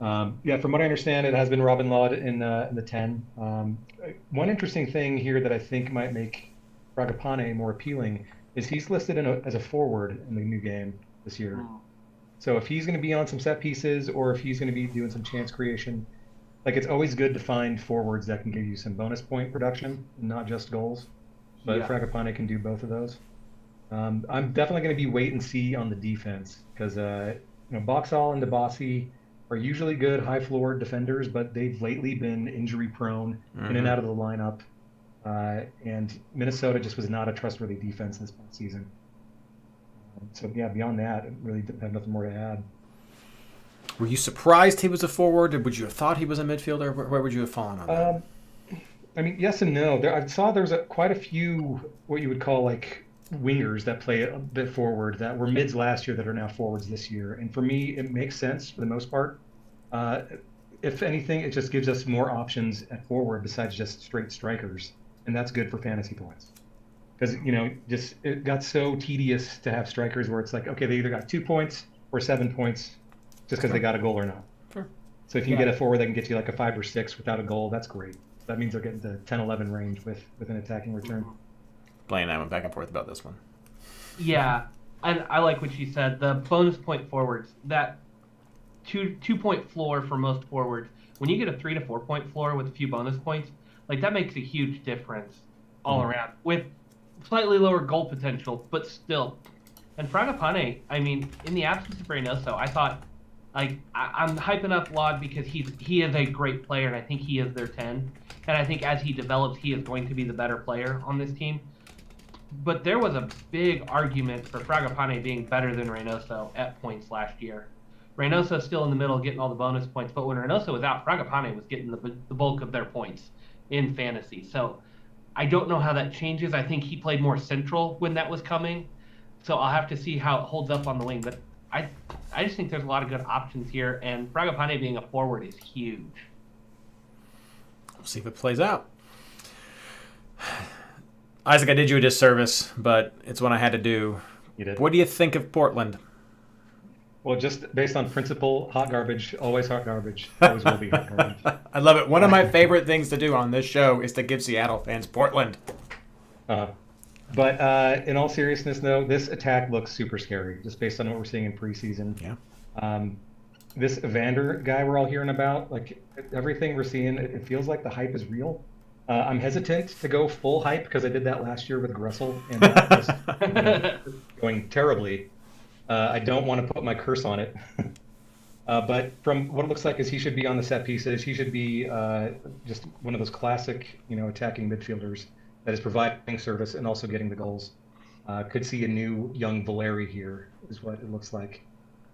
Yeah, from what I understand, it has been Robin Lod in the 10. One interesting thing here that I think might make Fragapane more appealing is he's listed as a forward in the new game this year. So if he's going to be on some set pieces or if he's going to be doing some chance creation, like it's always good to find forwards that can give you some bonus point production, not just goals. But Yeah. Fragapane can do both of those. I'm definitely going to be wait and see on the defense because Boxall and DeBossi are usually good high floor defenders, but they've lately been injury prone, in and out of the lineup. And Minnesota just was not a trustworthy defense this past season. So yeah, beyond that, I really have nothing more to add. Were you surprised he was a forward, or would you have thought he was a midfielder? Where would you have fallen on that? I mean, yes and no. I saw there's quite a few what you would call like wingers that play a bit forward that were mids last year that are now forwards this year. And for me, it makes sense for the most part. If anything, it just gives us more options at forward besides just straight strikers, and that's good for fantasy points. Because just it got so tedious to have strikers where it's like, okay, they either got 2 points or 7 points just because they got a goal or not. Sure. So if you get a forward that can get you like a 5 or 6 without a goal, that's great. That means they're getting the 10-11 range with an attacking return. Blaine and I went back and forth about this one. Yeah, and I like what you said. The bonus point forwards, that 2 point floor for most forwards. When you get a 3 to 4 point floor with a few bonus points, like that makes a huge difference all around. With slightly lower goal potential, but still. And Fragapane, I mean, in the absence of Reynoso, I thought, like, I'm hyping up Lod because he is a great player, and I think he is their 10. And I think as he develops, he is going to be the better player on this team. But there was a big argument for Fragapane being better than Reynoso at points last year. Reynoso's still in the middle getting all the bonus points, but when Reynoso was out, Fragapane was getting the bulk of their points in fantasy. So I don't know how that changes. I think he played more central when that was coming. So I'll have to see how it holds up on the wing. But I just think there's a lot of good options here, and Fragapane being a forward is huge. We'll see if it plays out. Isaac, I did you a disservice, but it's one I had to do. You did. What do you think of Portland? Well, just based on principle, hot garbage, always hot garbage, always will be hot garbage. I love it. One of my favorite things to do on this show is to give Seattle fans Portland. But in all seriousness, though, this attack looks super scary, just based on what we're seeing in preseason. Yeah. This Evander guy we're all hearing about, like everything we're seeing, it feels like the hype is real. I'm hesitant to go full hype because I did that last year with Gressel and that was going terribly. I don't want to put my curse on it. But from what it looks like is he should be on the set pieces. He should be just one of those classic, attacking midfielders that is providing service and also getting the goals. Could see a new young Valeri here is what it looks like.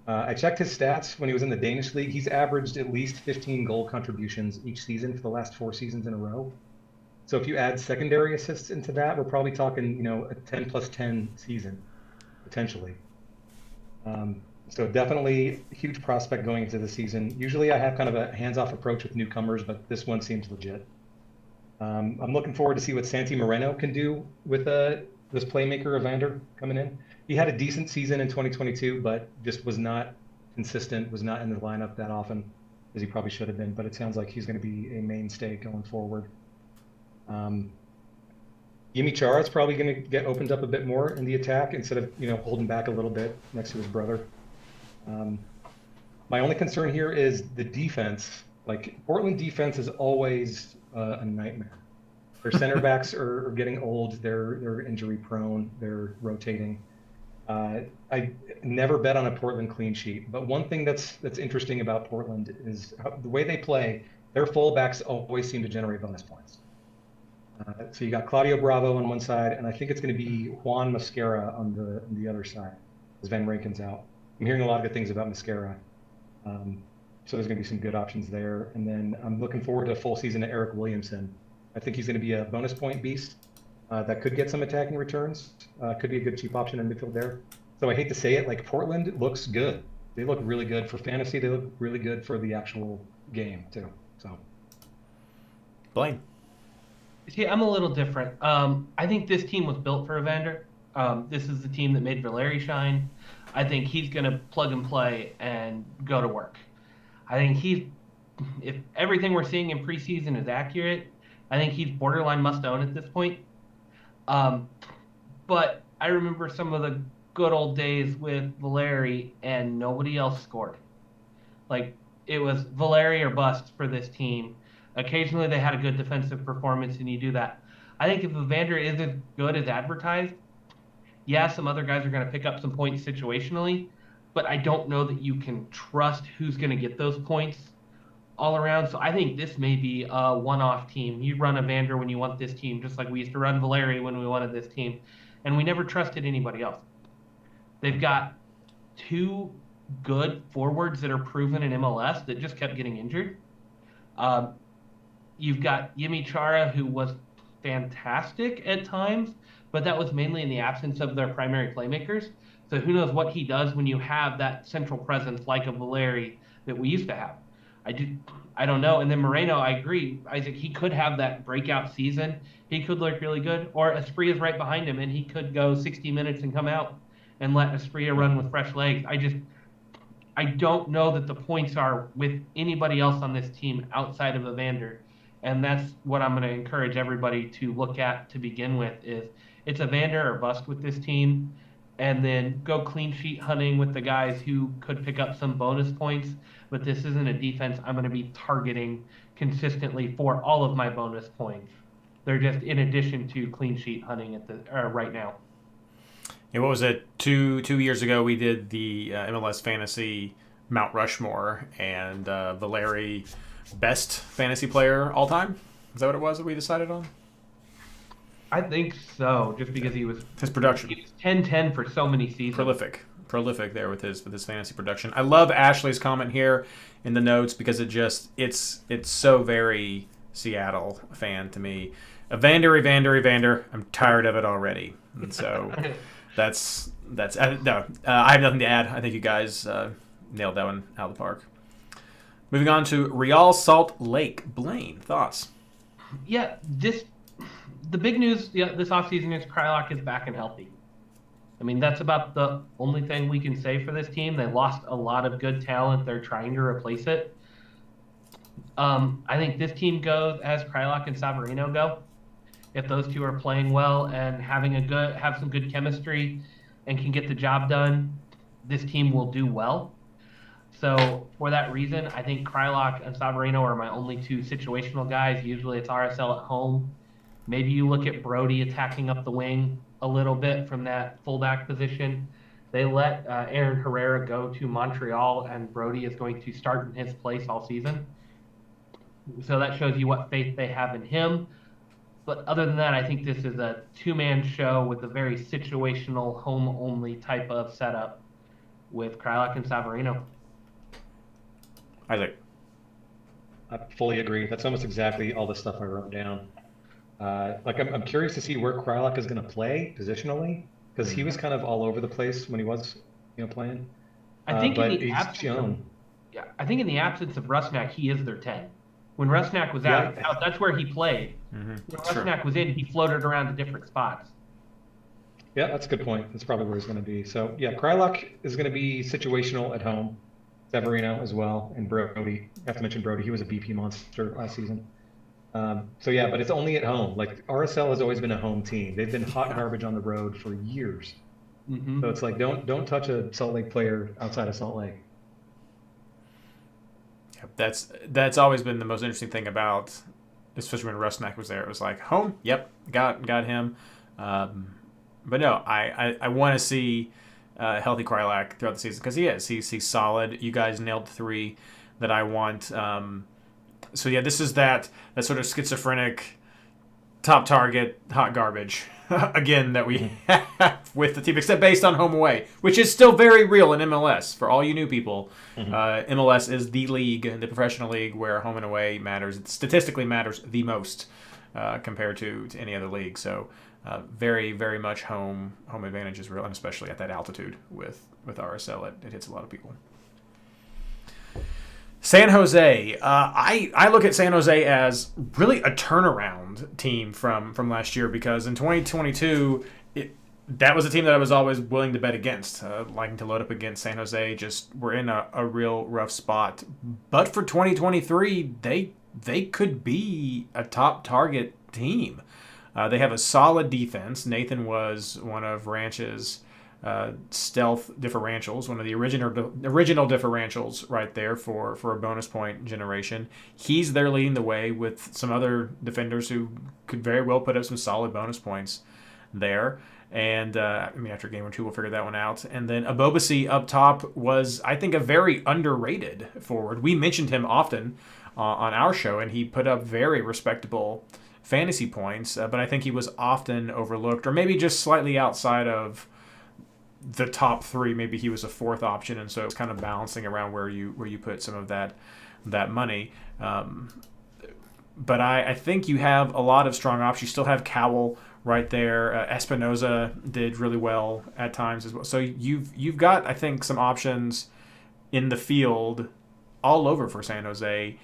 I checked his stats when he was in the Danish league. He's averaged at least 15 goal contributions each season for the last 4 seasons in a row. So if you add secondary assists into that, we're probably talking, a 10 plus 10 season, potentially. So definitely a huge prospect going into the season. Usually I have kind of a hands-off approach with newcomers, but this one seems legit. I'm looking forward to see what Santi Moreno can do with this playmaker Evander coming in. He had a decent season in 2022, but just was not consistent, was not in the lineup that often as he probably should have been. But it sounds like he's going to be a mainstay going forward. Yimi Chara is probably going to get opened up a bit more in the attack instead of holding back a little bit next to his brother. My only concern here is the defense. Like Portland defense is always a nightmare. Their center backs are getting old. They're injury prone. They're rotating. I never bet on a Portland clean sheet, but one thing that's interesting about Portland is the way they play. Their fullbacks always seem to generate bonus points. So you got Claudio Bravo on one side, and I think it's going to be Juan Mascara on the other side, as Van Rankin's out. I'm hearing a lot of good things about Mascara. So there's going to be some good options there. And then I'm looking forward to a full season of Eric Williamson. I think he's going to be a bonus point beast that could get some attacking returns. Could be a good cheap option in midfield there. So I hate to say it, like Portland looks good. They look really good for fantasy. They look really good for the actual game too. So, Blaine. See, I'm a little different. I think this team was built for Evander. This is the team that made Valeri shine. I think he's going to plug and play and go to work. I think if everything we're seeing in preseason is accurate, I think he's borderline must own at this point. But I remember some of the good old days with Valeri, and nobody else scored. Like, it was Valeri or bust for this team. Occasionally they had a good defensive performance, and you do that. I think if Evander is as good as advertised, yeah, some other guys are going to pick up some points situationally, but I don't know that you can trust who's going to get those points all around. So I think this may be a one-off team. You run Evander when you want this team, just like we used to run Valeri when we wanted this team, and we never trusted anybody else. They've got two good forwards that are proven in MLS that just kept getting injured. You've got Yimi Chara, who was fantastic at times, but that was mainly in the absence of their primary playmakers. So who knows what he does when you have that central presence like a Valeri that we used to have. I don't know. And then Moreno, I agree, Isaac, he could have that breakout season. He could look really good. Or Espria is right behind him, and he could go 60 minutes and come out and let Espria run with fresh legs. I don't know that the points are with anybody else on this team outside of Evander. And that's what I'm going to encourage everybody to look at to begin with is it's Evander or bust with this team, and then go clean sheet hunting with the guys who could pick up some bonus points. But this isn't a defense I'm going to be targeting consistently for all of my bonus points. They're just in addition to clean sheet hunting right now. Yeah, what was it? 2 years ago, we did the MLS Fantasy Mount Rushmore, and Valeri, best fantasy player all time. Is that what it was that we decided on? I think so, just because his production. He was 10-10 for so many seasons. Prolific there with his fantasy production. I love Ashley's comment here in the notes because it's so very Seattle fan to me. Evander. I'm tired of it already, and so that's no. I have nothing to add. I think you guys nailed that one out of the park. Moving on to Real Salt Lake. Blaine, thoughts? Yeah, the big news this offseason is Krylock is back and healthy. I mean, that's about the only thing we can say for this team. They lost a lot of good talent. They're trying to replace it. I think this team goes as Krylock and Savarino go. If those two are playing well and have some good chemistry and can get the job done, this team will do well. So for that reason, I think Krylock and Savarino are my only two situational guys. Usually it's RSL at home. Maybe you look at Brody attacking up the wing a little bit from that fullback position. They let Aaron Herrera go to Montreal, and Brody is going to start in his place all season. So that shows you what faith they have in him. But other than that, I think this is a two-man show with a very situational, home-only type of setup with Krylock and Savarino. Isaac. I fully agree. That's almost exactly all the stuff I wrote down. I'm curious to see where Krylock is going to play positionally, because he was kind of all over the place when he was, playing. I think in the absence of Rusnak, he is their 10. When Rusnak was out, that's where he played. Mm-hmm. When Rusnak was in, he floated around to different spots. Yeah, that's a good point. That's probably where he's going to be. So, yeah, Krylock is going to be situational at home. Severino as well, and Brody. I have to mention Brody. He was a BP monster last season. But it's only at home. Like, RSL has always been a home team. They've been hot garbage on the road for years. Mm-hmm. So it's like, don't touch a Salt Lake player outside of Salt Lake. Yep, that's always been the most interesting thing about, especially when Rusnak was there. It was like, home, yep, got him. But no, I want to see healthy Krylock throughout the season, because he's solid. You guys nailed 3 that I want. This is that sort of schizophrenic top target hot garbage again that we have with the team, except based on home away, which is still very real in MLS. For all you new people, MLS is the league, the professional league, where home and away matters. It statistically matters the most compared to any other league. So very, very much home advantage is real, and especially at that altitude with RSL, it hits a lot of people. San Jose. I look at San Jose as really a turnaround team from last year, because in 2022, that was a team that I was always willing to bet against, liking to load up against San Jose. Just we're in a real rough spot. But for 2023, they could be a top target team. They have a solid defense. Nathan was one of Ranch's stealth differentials, one of the original differentials right there for a bonus point generation. He's there leading the way with some other defenders who could very well put up some solid bonus points there. And after game or two, we'll figure that one out. And then Abobasi up top was, I think, a very underrated forward. We mentioned him often on our show, and he put up very respectable fantasy points. But I think he was often overlooked, or maybe just slightly outside of the top three. Maybe he was a fourth option, and so it's kind of balancing around where you put some of that money. But I think you have a lot of strong options. You still have Cowell right there. Espinoza did really well at times as well. So you've got, I think, some options in the field all over for San Jose.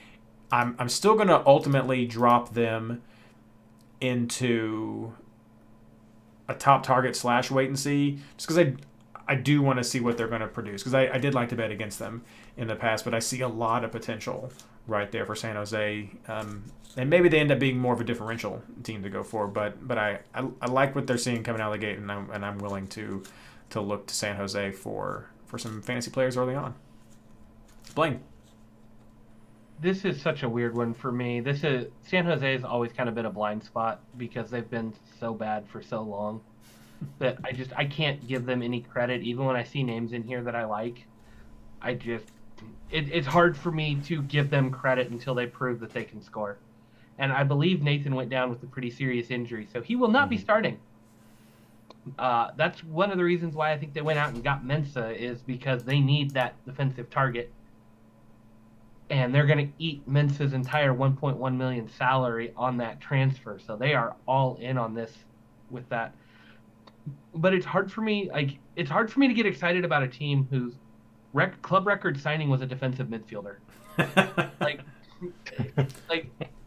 I'm still going to ultimately drop them into a top target / wait and see, just because I do want to see what they're going to produce, because I did like to bet against them in the past, but I see a lot of potential right there for San Jose, and maybe they end up being more of a differential team to go for, but I like what they're seeing coming out of the gate, and I'm willing to look to San Jose for some fantasy players early on. Blaine. This is such a weird one for me. San Jose has always kind of been a blind spot because they've been so bad for so long that I can't give them any credit. Even when I see names in here that I like, it's hard for me to give them credit until they prove that they can score. And I believe Nathan went down with a pretty serious injury, so he will not be starting. That's one of the reasons why I think they went out and got Mensah, is because they need that defensive target. And they're going to eat Mensah's entire $1.1 million salary on that transfer. So they are all in on this with that. But it's hard for me to get excited about a team whose club record signing was a defensive midfielder.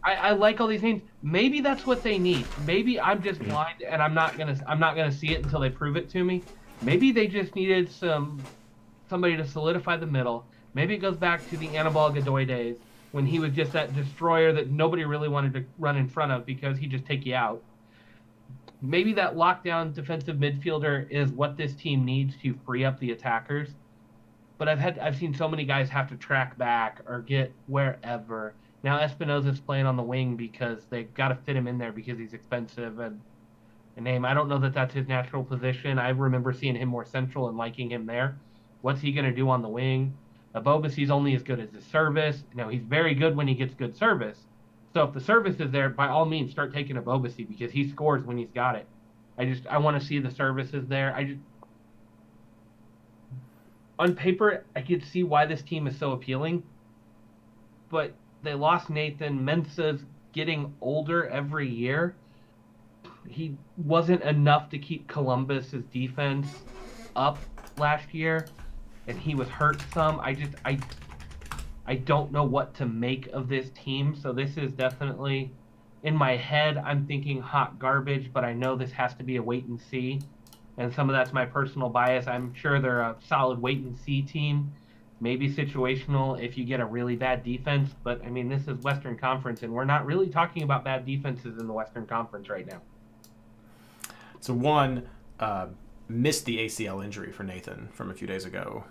I like all these names. Maybe that's what they need. Maybe I'm just blind and I'm not gonna see it until they prove it to me. Maybe they just needed somebody to solidify the middle. Maybe it goes back to the Anibal Godoy days when he was just that destroyer that nobody really wanted to run in front of because he'd just take you out. Maybe that lockdown defensive midfielder is what this team needs to free up the attackers. But I've seen so many guys have to track back or get wherever. Now Espinoza's playing on the wing because they've got to fit him in there because he's expensive and a name. I don't know that that's his natural position. I remember seeing him more central and liking him there. What's he going to do on the wing? Abobasi's only as good as his service. Now, he's very good when he gets good service. So if the service is there, by all means, start taking Abobasi because he scores when he's got it. I want to see the services there. On paper, I could see why this team is so appealing. But they lost Nathan. Mensah's getting older every year. He wasn't enough to keep Columbus's defense up last year. And he was hurt some. I don't know what to make of this team. So this is definitely, in my head, I'm thinking hot garbage, but I know this has to be a wait and see. And some of that's my personal bias. I'm sure they're a solid wait and see team. Maybe situational if you get a really bad defense. But, I mean, this is Western Conference, and we're not really talking about bad defenses in the Western Conference right now. So one, missed the ACL injury for Nathan from a few days ago.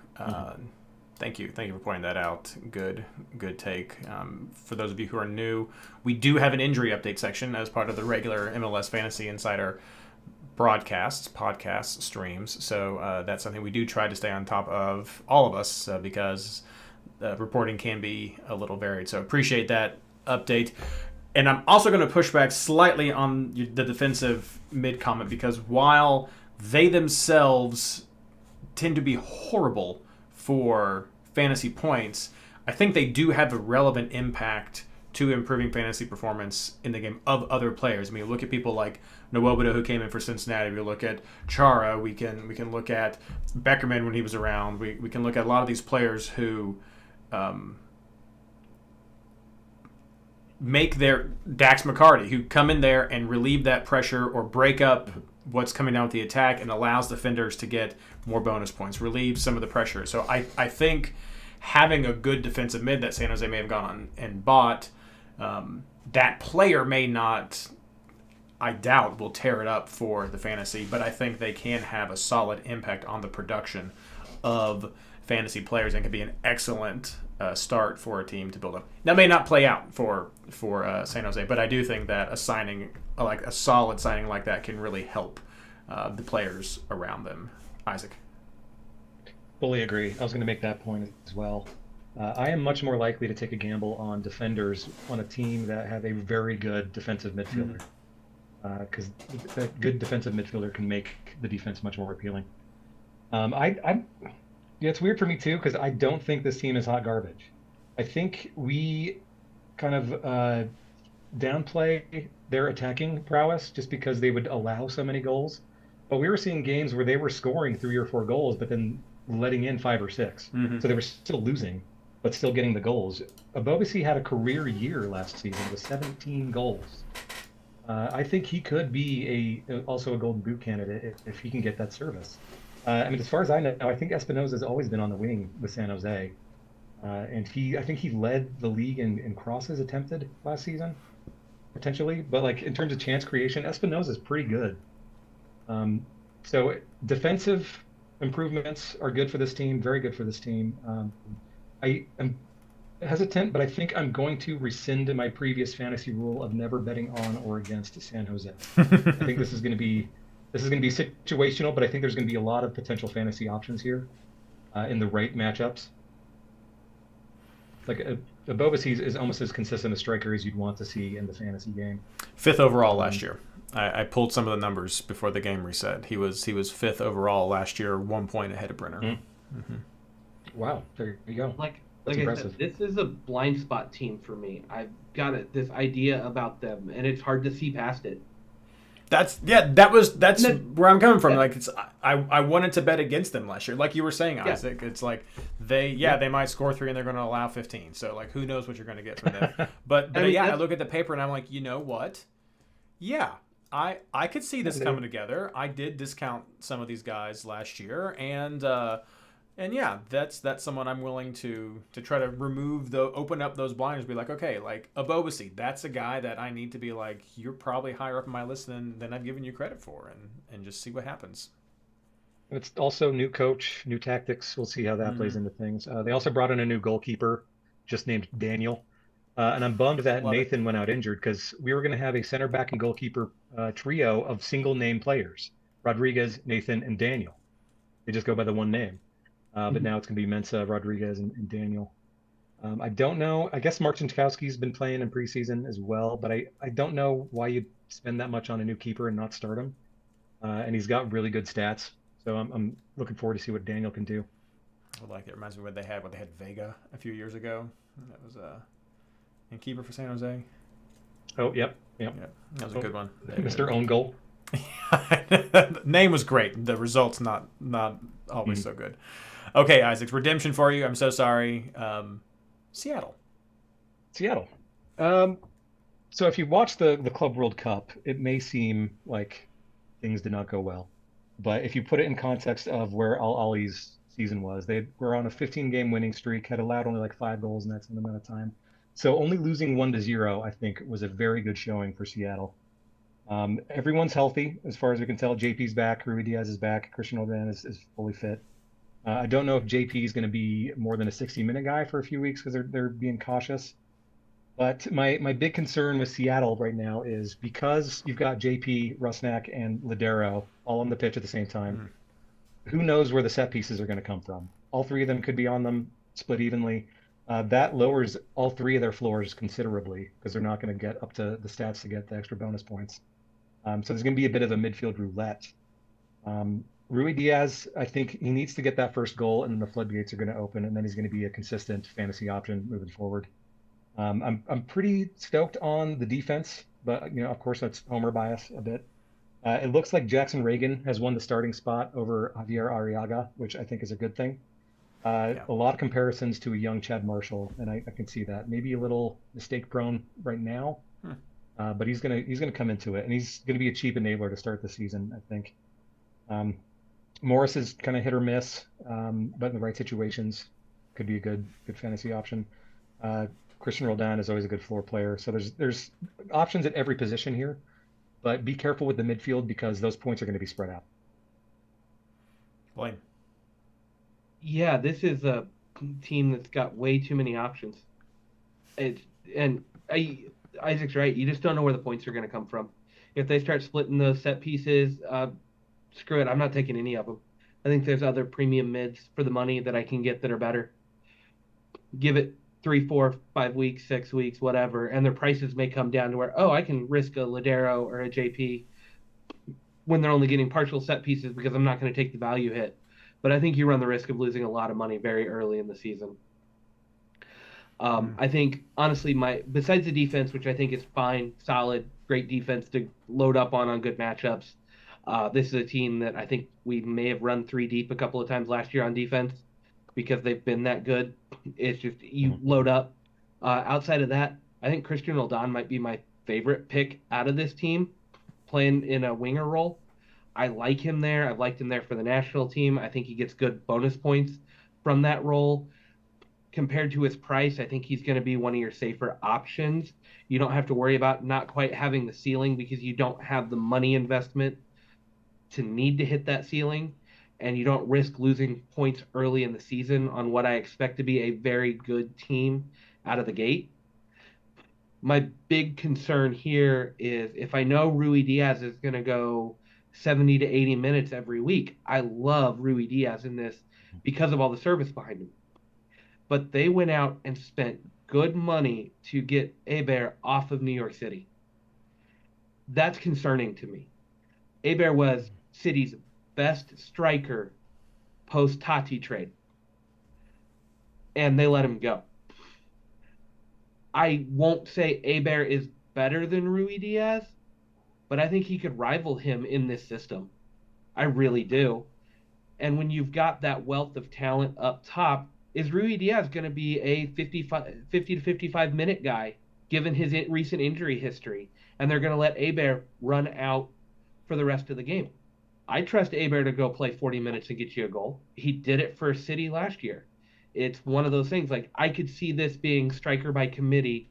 Thank you for pointing that out. Good take. For those of you who are new, we do have an injury update section as part of the regular MLS Fantasy Insider podcast streams. So that's something we do try to stay on top of, all of us, because reporting can be a little varied. So appreciate that update. And I'm also going to push back slightly on the defensive mid comment, because while they themselves tend to be horrible for fantasy points, I think they do have a relevant impact to improving fantasy performance in the game of other players. I mean, look at people like Nwobodo, who came in for Cincinnati. We look at Chara. We can look at Beckerman when he was around. We can look at a lot of these players who make their Dax McCarty, who come in there and relieve that pressure or break up what's coming down with the attack and allows defenders to get more bonus points, relieve some of the pressure. So I think having a good defensive mid that San Jose may have gone and bought, that player may not, I doubt, will tear it up for the fantasy, but I think they can have a solid impact on the production of fantasy players and could be an excellent start for a team to build up. That may not play out for San Jose, but I do think that a signing, like a solid signing like that, can really help the players around them. Isaac. Fully agree. I was going to make that point as well. I am much more likely to take a gamble on defenders on a team that have a very good defensive midfielder, because a good defensive midfielder can make the defense much more appealing. Yeah, it's weird for me too, because I don't think this team is hot garbage. I think we kind of downplay their attacking prowess just because they would allow so many goals. But we were seeing games where they were scoring 3 or 4 goals, but then letting in 5 or 6. So they were still losing, but still getting the goals. Abobasi had a career year last season with 17 goals. I think he could be also a Golden Boot candidate if he can get that service. I mean, as far as I know, I think Espinosa has always been on the wing with San Jose, and I think he led the league in crosses attempted last season, potentially. But like in terms of chance creation, Espinosa is pretty good. So defensive improvements are good for this team, very good for this team. I am hesitant, but I think I'm going to rescind my previous fantasy rule of never betting on or against San Jose. I think this is going to be situational, but I think there's going to be a lot of potential fantasy options here in the right matchups. Like Abobasi is almost as consistent a striker as you'd want to see in the fantasy game. 5th overall last year. I pulled some of the numbers before the game reset. He was 5th overall last year, 1 point ahead of Brenner. Wow, there you go. Like impressive. I said, this is a blind spot team for me. I've got this idea about them, and it's hard to see past it. That's where I'm coming from. Yeah. Like I wanted to bet against them last year, like you were saying, Isaac. Yeah. It's like they might score 3 and they're going to allow 15. So like who knows what you're going to get from them. But I look at the paper and I'm like, you know what? Yeah, I could see this coming together. I did discount some of these guys last year, and yeah, that's someone I'm willing to try to open up those blinders. Be like, okay, like Abobasi, that's a guy that I need to be like, you're probably higher up on my list than I've given you credit for, and just see what happens. It's also new coach, new tactics. We'll see how that plays into things. They also brought in a new goalkeeper, just named Daniel. And I'm bummed that Nathan went out injured, because we were going to have a center back and goalkeeper trio of single name players: Rodriguez, Nathan, and Daniel. They just go by the one name. But now it's going to be Mensah, Rodriguez, and Daniel. I don't know. I guess Mark Jankowski's been playing in preseason as well, but I don't know why you'd spend that much on a new keeper and not start him. And he's got really good stats, so I'm looking forward to see what Daniel can do. I like it. Reminds me of what they had Vega a few years ago. That was in keeper for San Jose. Oh, yep. That was a good one. Mr. Own Goal. Name was great. The results not always so good. Okay, Isaac, redemption for you. I'm so sorry. Seattle. So if you watch the Club World Cup, it may seem like things did not go well. But if you put it in context of where Al Ali's season was, they were on a 15-game winning streak, had allowed only like 5 goals in that same amount of time. So only losing 1-0, I think, was a very good showing for Seattle. Everyone's healthy, as far as we can tell. JP's back, Rui Diaz is back, Christian Orban is fully fit. I don't know if JP is going to be more than a 60-minute guy for a few weeks, because they're being cautious. But my big concern with Seattle right now is because you've got JP, Rusnak, and Ladero all on the pitch at the same time. Who knows where the set pieces are going to come from? All 3 of them could be on them, split evenly. That lowers all 3 of their floors considerably, because they're not going to get up to the stats to get the extra bonus points. So there's going to be a bit of a midfield roulette. Rui Diaz, I think he needs to get that first goal, and then the floodgates are going to open, and then he's going to be a consistent fantasy option moving forward. I'm pretty stoked on the defense, but of course that's homer bias a bit. It looks like Jackson Reagan has won the starting spot over Javier Arriaga, which I think is a good thing. A lot of comparisons to a young Chad Marshall, and I can see that. Maybe a little mistake prone right now, but he's gonna come into it, and he's gonna be a cheap enabler to start the season, I think. Um, Morris is kind of hit or miss, but in the right situations, could be a good fantasy option. Uh, Christian Roldan is always a good floor player, so there's options at every position here, but be careful with the midfield because those points are going to be spread out. Blaine. Yeah, this is a team that's got way too many options. It's and Isaac's right. You just don't know where the points are going to come from. If they start splitting those set pieces, screw it. I'm not taking any of them. I think there's other premium mids for the money that I can get that are better. Give it 3, 4, 5 weeks, 6 weeks, whatever, and their prices may come down to where, oh, I can risk a Ladero or a JP when they're only getting partial set pieces because I'm not going to take the value hit. But I think you run the risk of losing a lot of money very early in the season. I think honestly, besides the defense, which I think is fine, solid, great defense to load up on good matchups. This is a team that I think we may have run 3 deep a couple of times last year on defense because they've been that good. It's just you load up. Outside of that, I think Christian Roldan might be my favorite pick out of this team, playing in a winger role. I like him there. I've liked him there for the national team. I think he gets good bonus points from that role. Compared to his price, I think he's going to be one of your safer options. You don't have to worry about not quite having the ceiling because you don't have the money investment to need to hit that ceiling, and you don't risk losing points early in the season on what I expect to be a very good team out of the gate. My big concern here is if I know Rui Diaz is going to go 70 to 80 minutes every week, I love Rui Diaz in this because of all the service behind him. But they went out and spent good money to get Hebert off of New York City. That's concerning to me. Hebert was City's best striker post Tati trade, and they let him go. I won't say Hebert is better than Rui Diaz, but I think he could rival him in this system. I really do. And when you've got that wealth of talent up top, is Rui Diaz going to be a 50 to 55 minute guy given his recent injury history? And they're going to let Hebert run out for the rest of the game. I trust Hebert to go play 40 minutes and get you a goal. He did it for City last year. It's one of those things like I could see this being striker by committee,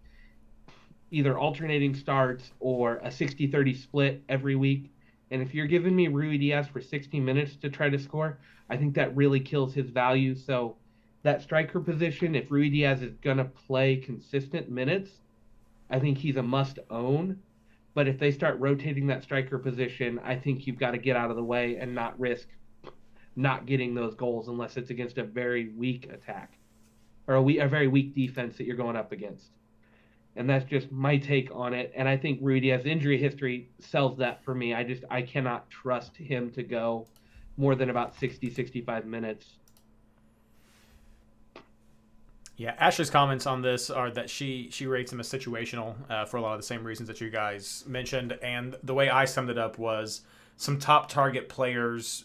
either alternating starts or a 60-30 split every week. And if you're giving me Rui Diaz for 60 minutes to try to score, I think that really kills his value. So that striker position, if Rui Diaz is going to play consistent minutes, I think he's a must own. But if they start rotating that striker position, I think you've got to get out of the way and not risk not getting those goals unless it's against a very weak attack or a very weak defense that you're going up against. And that's just my take on it. And I think Rui Diaz's injury history sells that for me. I cannot trust him to go more than about 60, 65 minutes. Yeah, Ashley's comments on this are that she rates him as situational for a lot of the same reasons that you guys mentioned. And the way I summed it up was some top target players,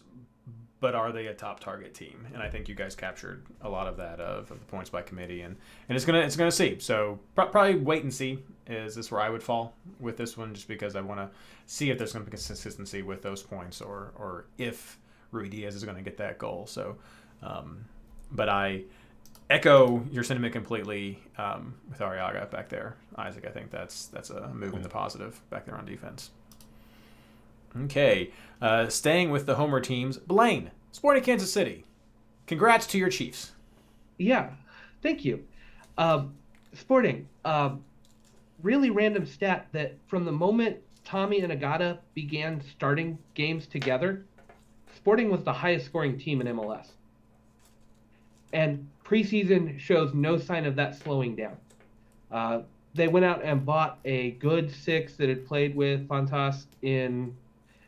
but are they a top target team? And I think you guys captured a lot of that of the points by committee, and it's gonna see. So probably wait and see is this where I would fall with this one, just because I want to see if there's going to be consistency with those points, or if Rui Diaz is going to get that goal. So, but I echo your sentiment completely with Arriaga back there, Isaac. I think that's a move in the positive back there on defense. Okay, staying with the homer teams, Blaine, Sporting Kansas City. Congrats to your Chiefs. Yeah, thank you. Sporting, really random stat that from the moment Tommy and Agata began starting games together, Sporting was the highest scoring team in MLS. And preseason shows no sign of that slowing down. They went out and bought a good 6 that had played with Fontas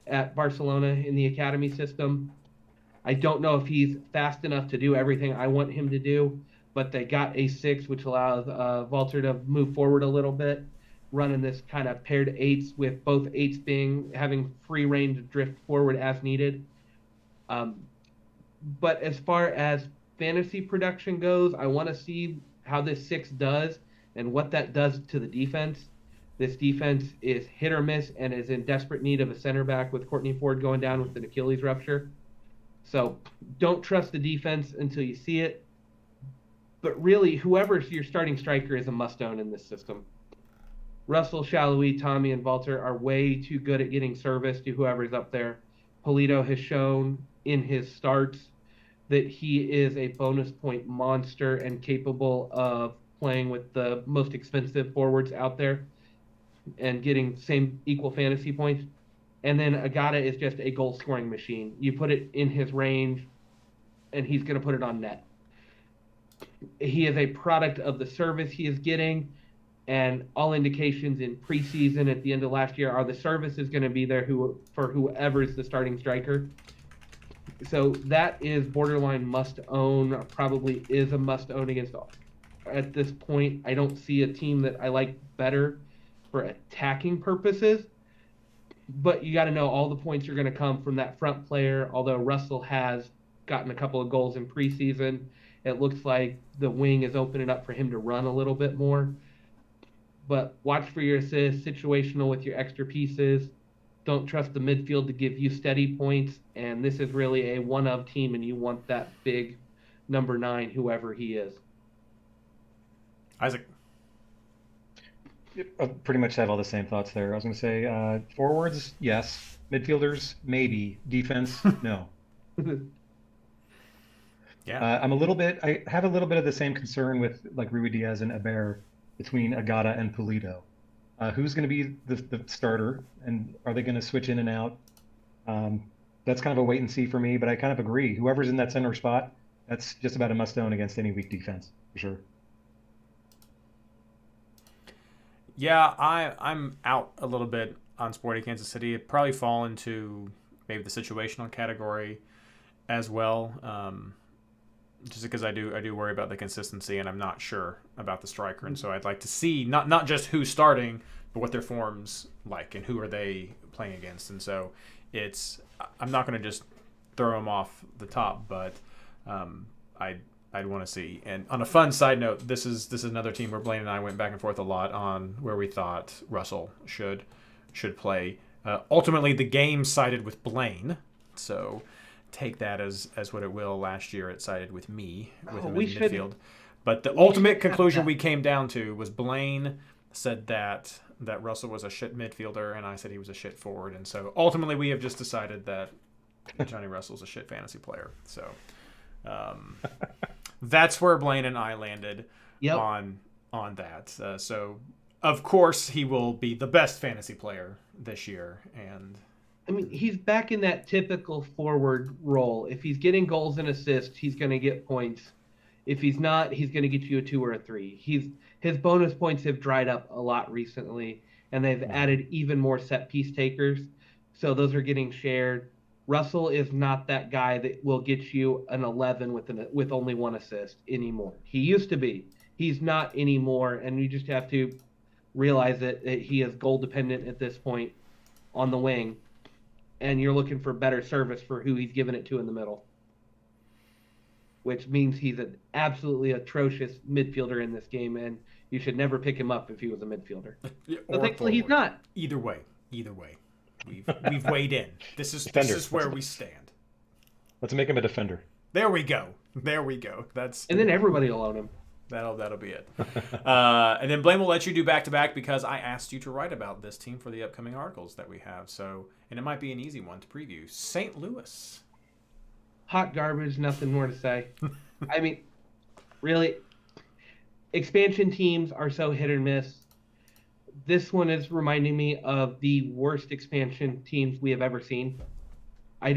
at Barcelona in the academy system. I don't know if he's fast enough to do everything I want him to do, but they got a 6, which allows Walter to move forward a little bit, running this kind of paired 8s with both 8s having free reign to drift forward as needed. But as far as fantasy production goes, I want to see how this 6 does and what that does to the defense. This defense is hit or miss and is in desperate need of a center back with Courtney Ford going down with an Achilles rupture. So don't trust the defense until you see it. But really, whoever's your starting striker is a must-own in this system. Russell, Shallowy, Tommy, and Walter are way too good at getting service to whoever's up there. Polito has shown in his starts that he is a bonus point monster and capable of playing with the most expensive forwards out there and getting same equal fantasy points. And then Agata is just a goal scoring machine. You put it in his range and he's going to put it on net. He is a product of the service he is getting, and all indications in preseason at the end of last year are the service is going to be there for whoever is the starting striker. So that is borderline must own, probably is a must own against all. At this point, I don't see a team that I like better for attacking purposes, but you got to know all the points are going to come from that front player. Although Russell has gotten a couple of goals in preseason, it looks like the wing is opening up for him to run a little bit more. But watch for your assists, situational with your extra pieces. Don't trust the midfield to give you steady points. And this is really a one-of team, and you want that big number 9, whoever he is. Isaac. I pretty much have all the same thoughts there. I was going to say forwards, yes. Midfielders, maybe. Defense, no. Yeah. I have a little bit of the same concern with like Rui Diaz and Aber between Agata and Polito. Who's going to be the starter, and are they going to switch in and out? That's kind of a wait and see for me, but I kind of agree. Whoever's in that center spot, that's just about a must-own against any weak defense, for sure. Yeah, I'm out a little bit on Sporty Kansas City. It'd probably fall into maybe the situational category as well. Just because I do worry about the consistency, and I'm not sure about the striker, and so I'd like to see not just who's starting, but what their form's like and who are they playing against. And so I'm not going to just throw them off the top, but I'd want to see. And on a fun side note, this is another team where Blaine and I went back and forth a lot on where we thought Russell should play. Ultimately, the game sided with Blaine, so take that as what it will. Last year it sided with me with him in midfield. But the ultimate conclusion we came down to was Blaine said that Russell was a shit midfielder, and I said he was a shit forward. And so ultimately we have just decided that Johnny Russell's a shit fantasy player. So that's where Blaine and I landed on that. So of course he will be the best fantasy player this year. And I mean, he's back in that typical forward role. If he's getting goals and assists, he's going to get points. If he's not, he's going to get you a 2 or a 3. His bonus points have dried up a lot recently, and they've added even more set piece takers. So those are getting shared. Russell is not that guy that will get you an 11 with only 1 assist anymore. He used to be. He's not anymore, and you just have to realize that he is goal dependent at this point on the wing. And you're looking for better service for who he's giving it to in the middle, which means he's an absolutely atrocious midfielder in this game, and you should never pick him up if he was a midfielder. But thankfully, he's not. Either way, we've weighed in. This is where we stand. Let's make him a defender. There we go. And then everybody will own him. That'll be it. And then Blaine will let you do back-to-back because I asked you to write about this team for the upcoming articles that we have. So, and it might be an easy one to preview. St. Louis. Hot garbage, nothing more to say. I mean, really, expansion teams are so hit or miss. This one is reminding me of the worst expansion teams we have ever seen. They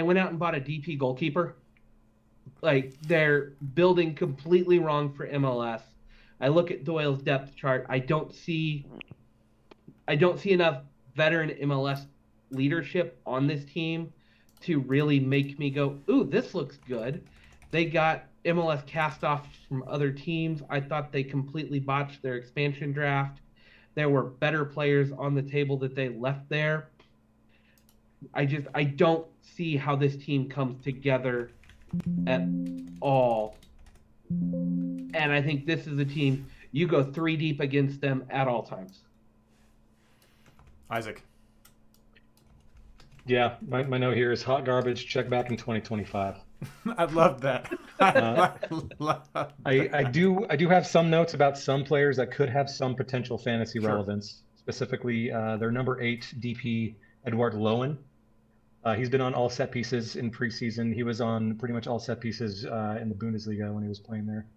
went out and bought a DP goalkeeper. Like, they're building completely wrong for MLS. I look at Doyle's depth chart. I don't see enough veteran MLS leadership on this team to really make me go, ooh, this looks good. They got MLS cast-offs from other teams. I thought they completely botched their expansion draft. There were better players on the table that they left there. I don't see how this team comes together at all. And I think this is a team you go 3 deep against them at all times. Isaac. Yeah, my note here is hot garbage. Check back in 2025. I love that. Uh, I love that. I do have some notes about some players that could have some potential fantasy Sure. relevance. Specifically, their number 8 DP Edward Lowen. He's been on all set pieces in preseason. He was on pretty much all set pieces in the Bundesliga when he was playing there.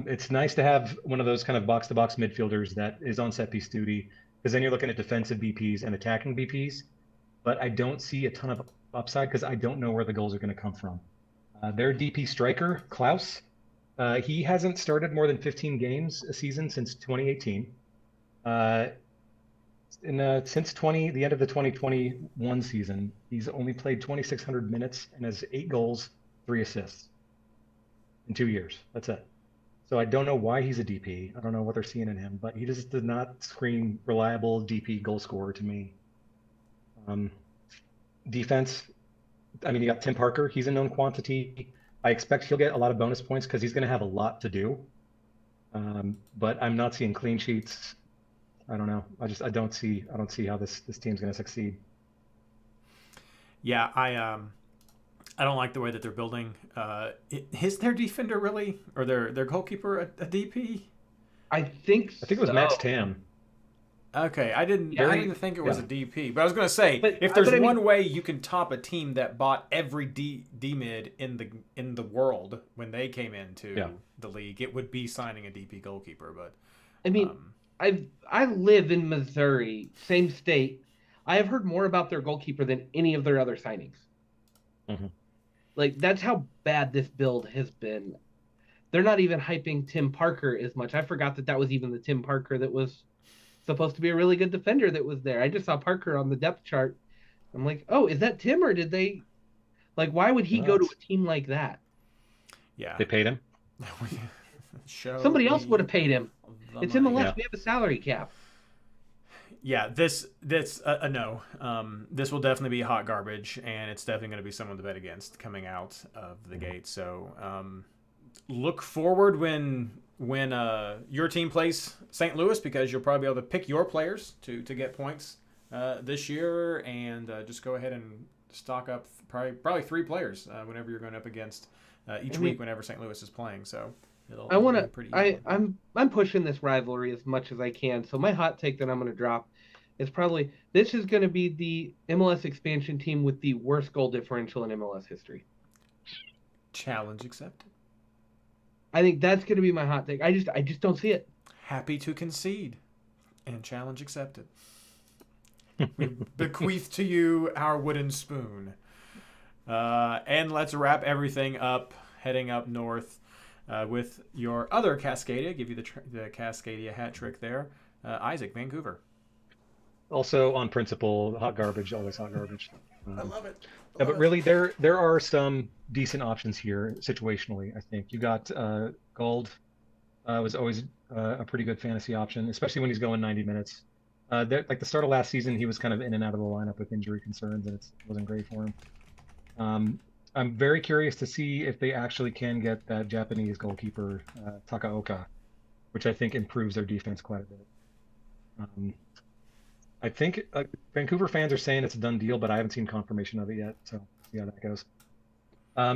It's nice to have one of those kind of box to box midfielders that is on set piece duty, because then you're looking at defensive BPs and attacking BPs. But I don't see a ton of upside because I don't know where the goals are going to come from. Their DP striker, Klaus, he hasn't started more than 15 games a season since 2018. Uh, since the end of the 2021 season, he's only played 2,600 minutes and has 8 goals, 3 assists in 2 years. That's it. So I don't know why he's a DP. I don't know what they're seeing in him, but he just did not scream reliable DP goal scorer to me. Um, Defense, I mean, you got Tim Parker. He's a known quantity. I expect he'll get a lot of bonus points because he's going to have a lot to do. But I'm not seeing clean sheets. I don't know. I don't see how this team's going to succeed. Yeah, I don't like the way that they're building. Is their defender really, or their goalkeeper a DP? I think I think it was Max Tam. Okay, I didn't think it was Yeah. a DP, but I was going to say, But if there's I mean, one way you can top a team that bought every D mid in the world when they came into Yeah. the league, it would be signing a DP goalkeeper. But I mean, um, I live in Missouri, same state. I have heard more about their goalkeeper than any of their other signings. Mhm. Like that's how bad this build has been. They're not even hyping Tim Parker as much. I forgot that was even the Tim Parker that was supposed to be a really good defender that was there. I just saw Parker on the depth chart. I'm like, oh, is that Tim or did they like? Why would he Well, go to a team like that? yeah, they paid him. show Somebody else would me have paid him. the It's money. MLS. Yeah. We have a salary cap. Yeah, this a no. This will definitely be hot garbage, and it's definitely going to be someone to bet against coming out of the gate. So look forward when your team plays St. Louis, because you'll probably be able to pick your players to get points this year, and just go ahead and stock up probably 3 players whenever you're going up against each I mean, week whenever St. Louis is playing. So I it'll want be a to. pretty easy one. I'm pushing this rivalry as much as I can. So my hot take that I'm going to drop is probably this is going to be the MLS expansion team with the worst goal differential in MLS history. Challenge accepted. I think that's going to be my hot take. I just don't see it. Happy to concede, and challenge accepted. We bequeath to you our wooden spoon. And let's wrap everything up, heading up north with your other Cascadia. Give you the Cascadia hat trick there. Isaac, Vancouver. Also, on principle, hot garbage, always hot garbage. I Um, love it. Yeah, but really, there are some decent options here situationally. I think you got Gold was always a pretty good fantasy option, especially when he's going 90 minutes. Like the start of last season, he was kind of in and out of the lineup with injury concerns, and it wasn't great for him. I'm very curious to see if they actually can get that Japanese goalkeeper Takaoka, which I think improves their defense quite a bit. Um, I think Vancouver fans are saying it's a done deal, but I haven't seen confirmation of it yet. So see how that goes.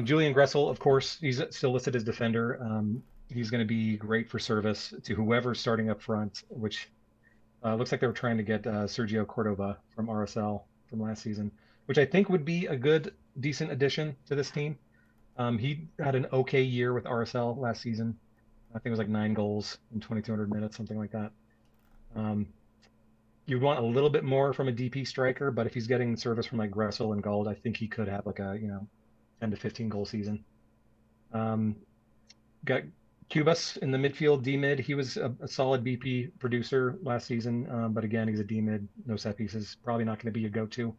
Julian Gressel, of course, he's still listed as defender. He's going to be great for service to whoever's starting up front, which looks like they were trying to get Sergio Cordova from RSL from last season, which I think would be a good, decent addition to this team. He had an okay year with RSL last season. I think it was like 9 goals in 2,200 minutes, something like that. Um, you'd want a little bit more from a DP striker, but if he's getting service from like Gressel and Gold, I think he could have like a 10 to 15 goal season. Um, got Cubas in the midfield, D mid. He was a solid BP producer last season, but again, he's a D mid, no set pieces. Probably not going to be a go-to.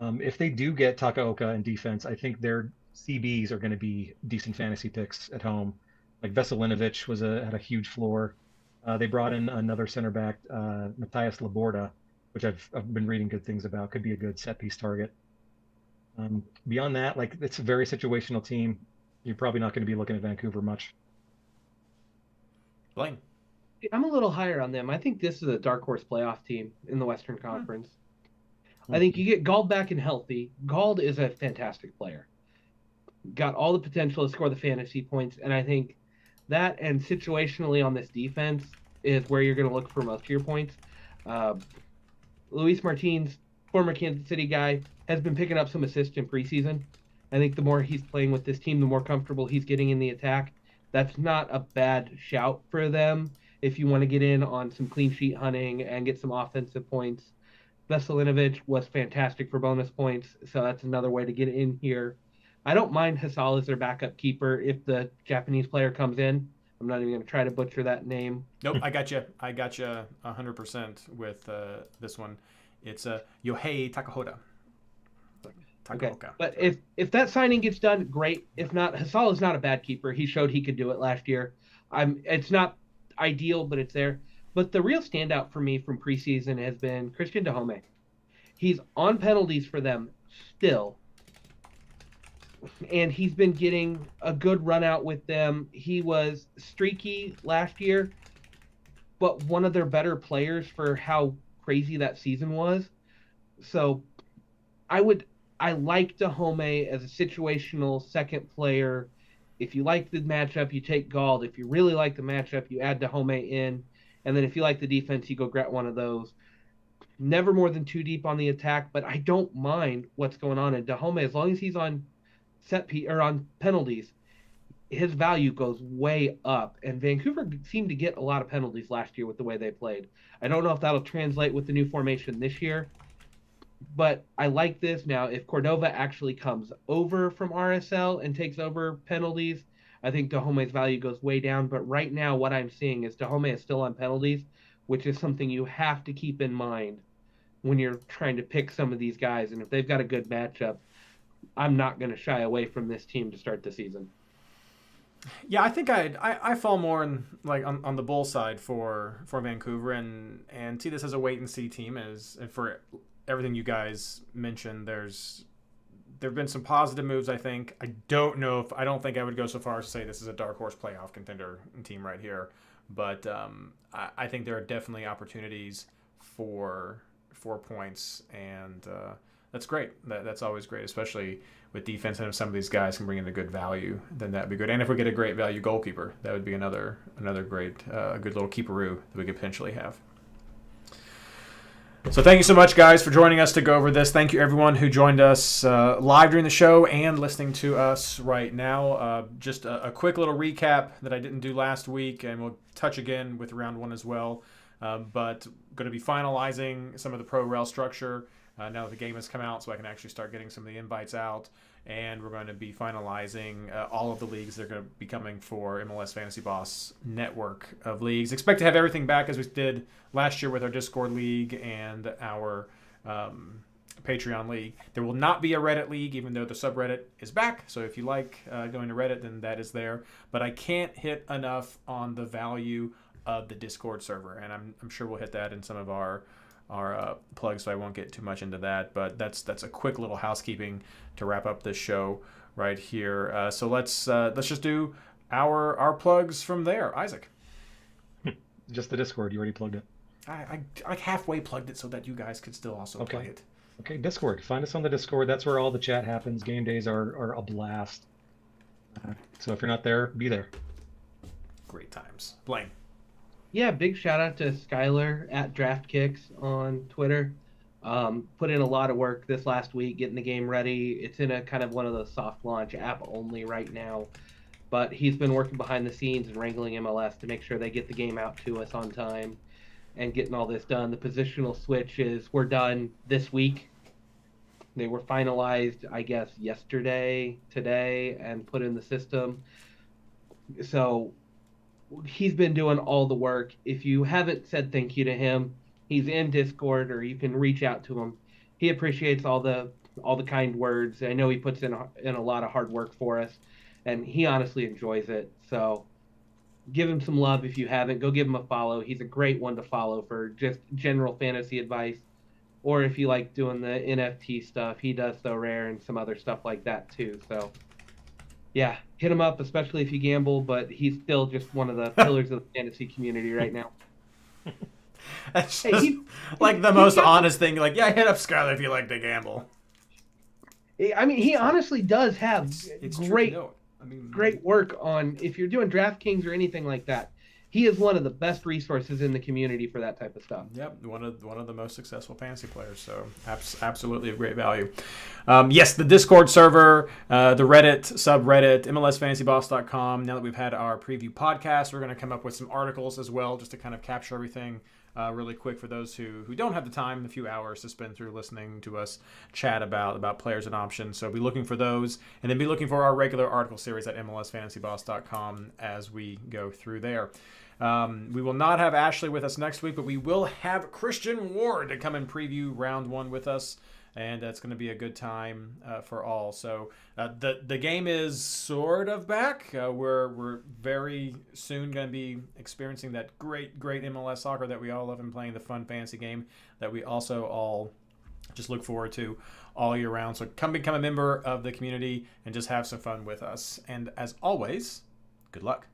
If they do get Takaoka in defense, I think their CBs are going to be decent fantasy picks at home. Like Veselinovic had a huge floor. They brought in another center back, Matthias Laborda, which I've been reading good things about. Could be a good set piece target. Beyond that, like it's a very situational team. You're probably not going to be looking at Vancouver much. Blaine. I'm a little higher on them. I think this is a dark horse playoff team in the Western Conference. I think you get Gald back and healthy. Gald is a fantastic player. Got all the potential to score the fantasy points, and I think that and situationally on this defense is where you're going to look for most of your points. Luis Martins, former Kansas City guy, has been picking up some assists in preseason. I think the more he's playing with this team, the more comfortable he's getting in the attack. That's not a bad shout for them if you want to get in on some clean sheet hunting and get some offensive points. Veselinovic was fantastic for bonus points, so that's another way to get in here. I don't mind Hasal as their backup keeper if the Japanese player comes in. I'm not even going to try to butcher that name. Nope, I got you. I got you 100% with this one. It's Yohei Takahoda. Okay, but if that signing gets done, great. If not, Hasal is not a bad keeper. He showed he could do it last year. It's not ideal, but it's there. But the real standout for me from preseason has been Christian Dahome. He's on penalties for them still, and he's been getting a good run out with them. He was streaky last year, but one of their better players for how crazy that season was. So I like Dahome as a situational second player. If you like the matchup, you take Gald. If you really like the matchup, you add Dahome in. And then if you like the defense, you go grab one of those. Never more than 2 deep on the attack, but I don't mind what's going on in Dahome as long as he's on on penalties. His value goes way up, and Vancouver seemed to get a lot of penalties last year with the way they played. I don't know if that'll translate with the new formation this year, but I like this. Now, if Cordova actually comes over from RSL and takes over penalties, I think Dahome's value goes way down. But right now, what I'm seeing is Dahome is still on penalties, which is something you have to keep in mind when you're trying to pick some of these guys. And if they've got a good matchup, I'm not going to shy away from this team to start the season. Yeah, I think I fall more on the bull side for Vancouver and see this as a wait and see team and for everything you guys mentioned. There've been some positive moves, I think. I don't think I would go so far as to say this is a dark horse playoff contender team right here, but I think there are definitely opportunities for 4 points, and that's great. That's always great, especially with defense. And if some of these guys can bring in a good value, then that'd be good. And if we get a great value goalkeeper, that would be another great, good little keeperoo that we could potentially have. So thank you so much, guys, for joining us to go over this. Thank you, everyone who joined us live during the show and listening to us right now. Just a quick little recap that I didn't do last week, and we'll touch again with round 1 as well. But going to be finalizing some of the pro rel structure now that the game has come out, so I can actually start getting some of the invites out. And we're going to be finalizing all of the leagues that are going to be coming for MLS Fantasy Boss network of leagues. Expect to have everything back as we did last year with our Discord league and our Patreon league. There will not be a Reddit league, even though the subreddit is back. So if you like going to Reddit, then that is there. But I can't hit enough on the value of the Discord server, and I'm sure we'll hit that in some of our plugs, so I won't get too much into that. But that's a quick little housekeeping to wrap up this show right here. So let's just do our plugs from there. Isaac. Just the Discord. You already plugged it. I halfway plugged it so that you guys could still also play it. Okay, Discord. Find us on the Discord. That's where all the chat happens. Game days are a blast. So if you're not there, be there. Great times. Blaine. Yeah, big shout out to Skylar at DraftKicks on Twitter. Put in a lot of work this last week getting the game ready. It's in a kind of one of those soft launch app only right now, but he's been working behind the scenes and wrangling MLS to make sure they get the game out to us on time and getting all this done. The positional switches were done this week. They were finalized, I guess, today, and put in the system. So he's been doing all the work. If you haven't said thank you to him, he's in Discord, or you can reach out to him. He appreciates all the kind words. I know he puts in a lot of hard work for us, and he honestly enjoys it. So give him some love if you haven't. Go give him a follow. He's a great one to follow for just general fantasy advice. Or if you like doing the NFT stuff, he does So Rare and some other stuff like that too. So Yeah, hit him up, especially if you gamble, but he's still just one of the pillars of the fantasy community right now. That's Hey, just like the he's most got honest thing. Like, yeah, hit up Skylar if you like to gamble. I mean, he honestly does have It's true. great No, I mean, great work on if you're doing DraftKings or anything like that. He is one of the best resources in the community for that type of stuff. yep, one of the most successful fantasy players. So absolutely of great value. Yes, the Discord server, the Reddit subreddit, MLSFantasyBoss.com. Now that we've had our preview podcast, we're going to come up with some articles as well, just to kind of capture everything really quick for those who don't have the time, a few hours to spend through listening to us chat about players and options. So be looking for those, and then be looking for our regular article series at MLSFantasyBoss.com as we go through there. We will not have Ashley with us next week, but we will have Christian Ward to come and preview round 1 with us, and that's going to be a good time for all. So the game is sort of back. We're very soon going to be experiencing that great MLS soccer that we all love, and playing the fun fantasy game that we also all just look forward to all year round. So come become a member of the community and just have some fun with us. And as always, good luck.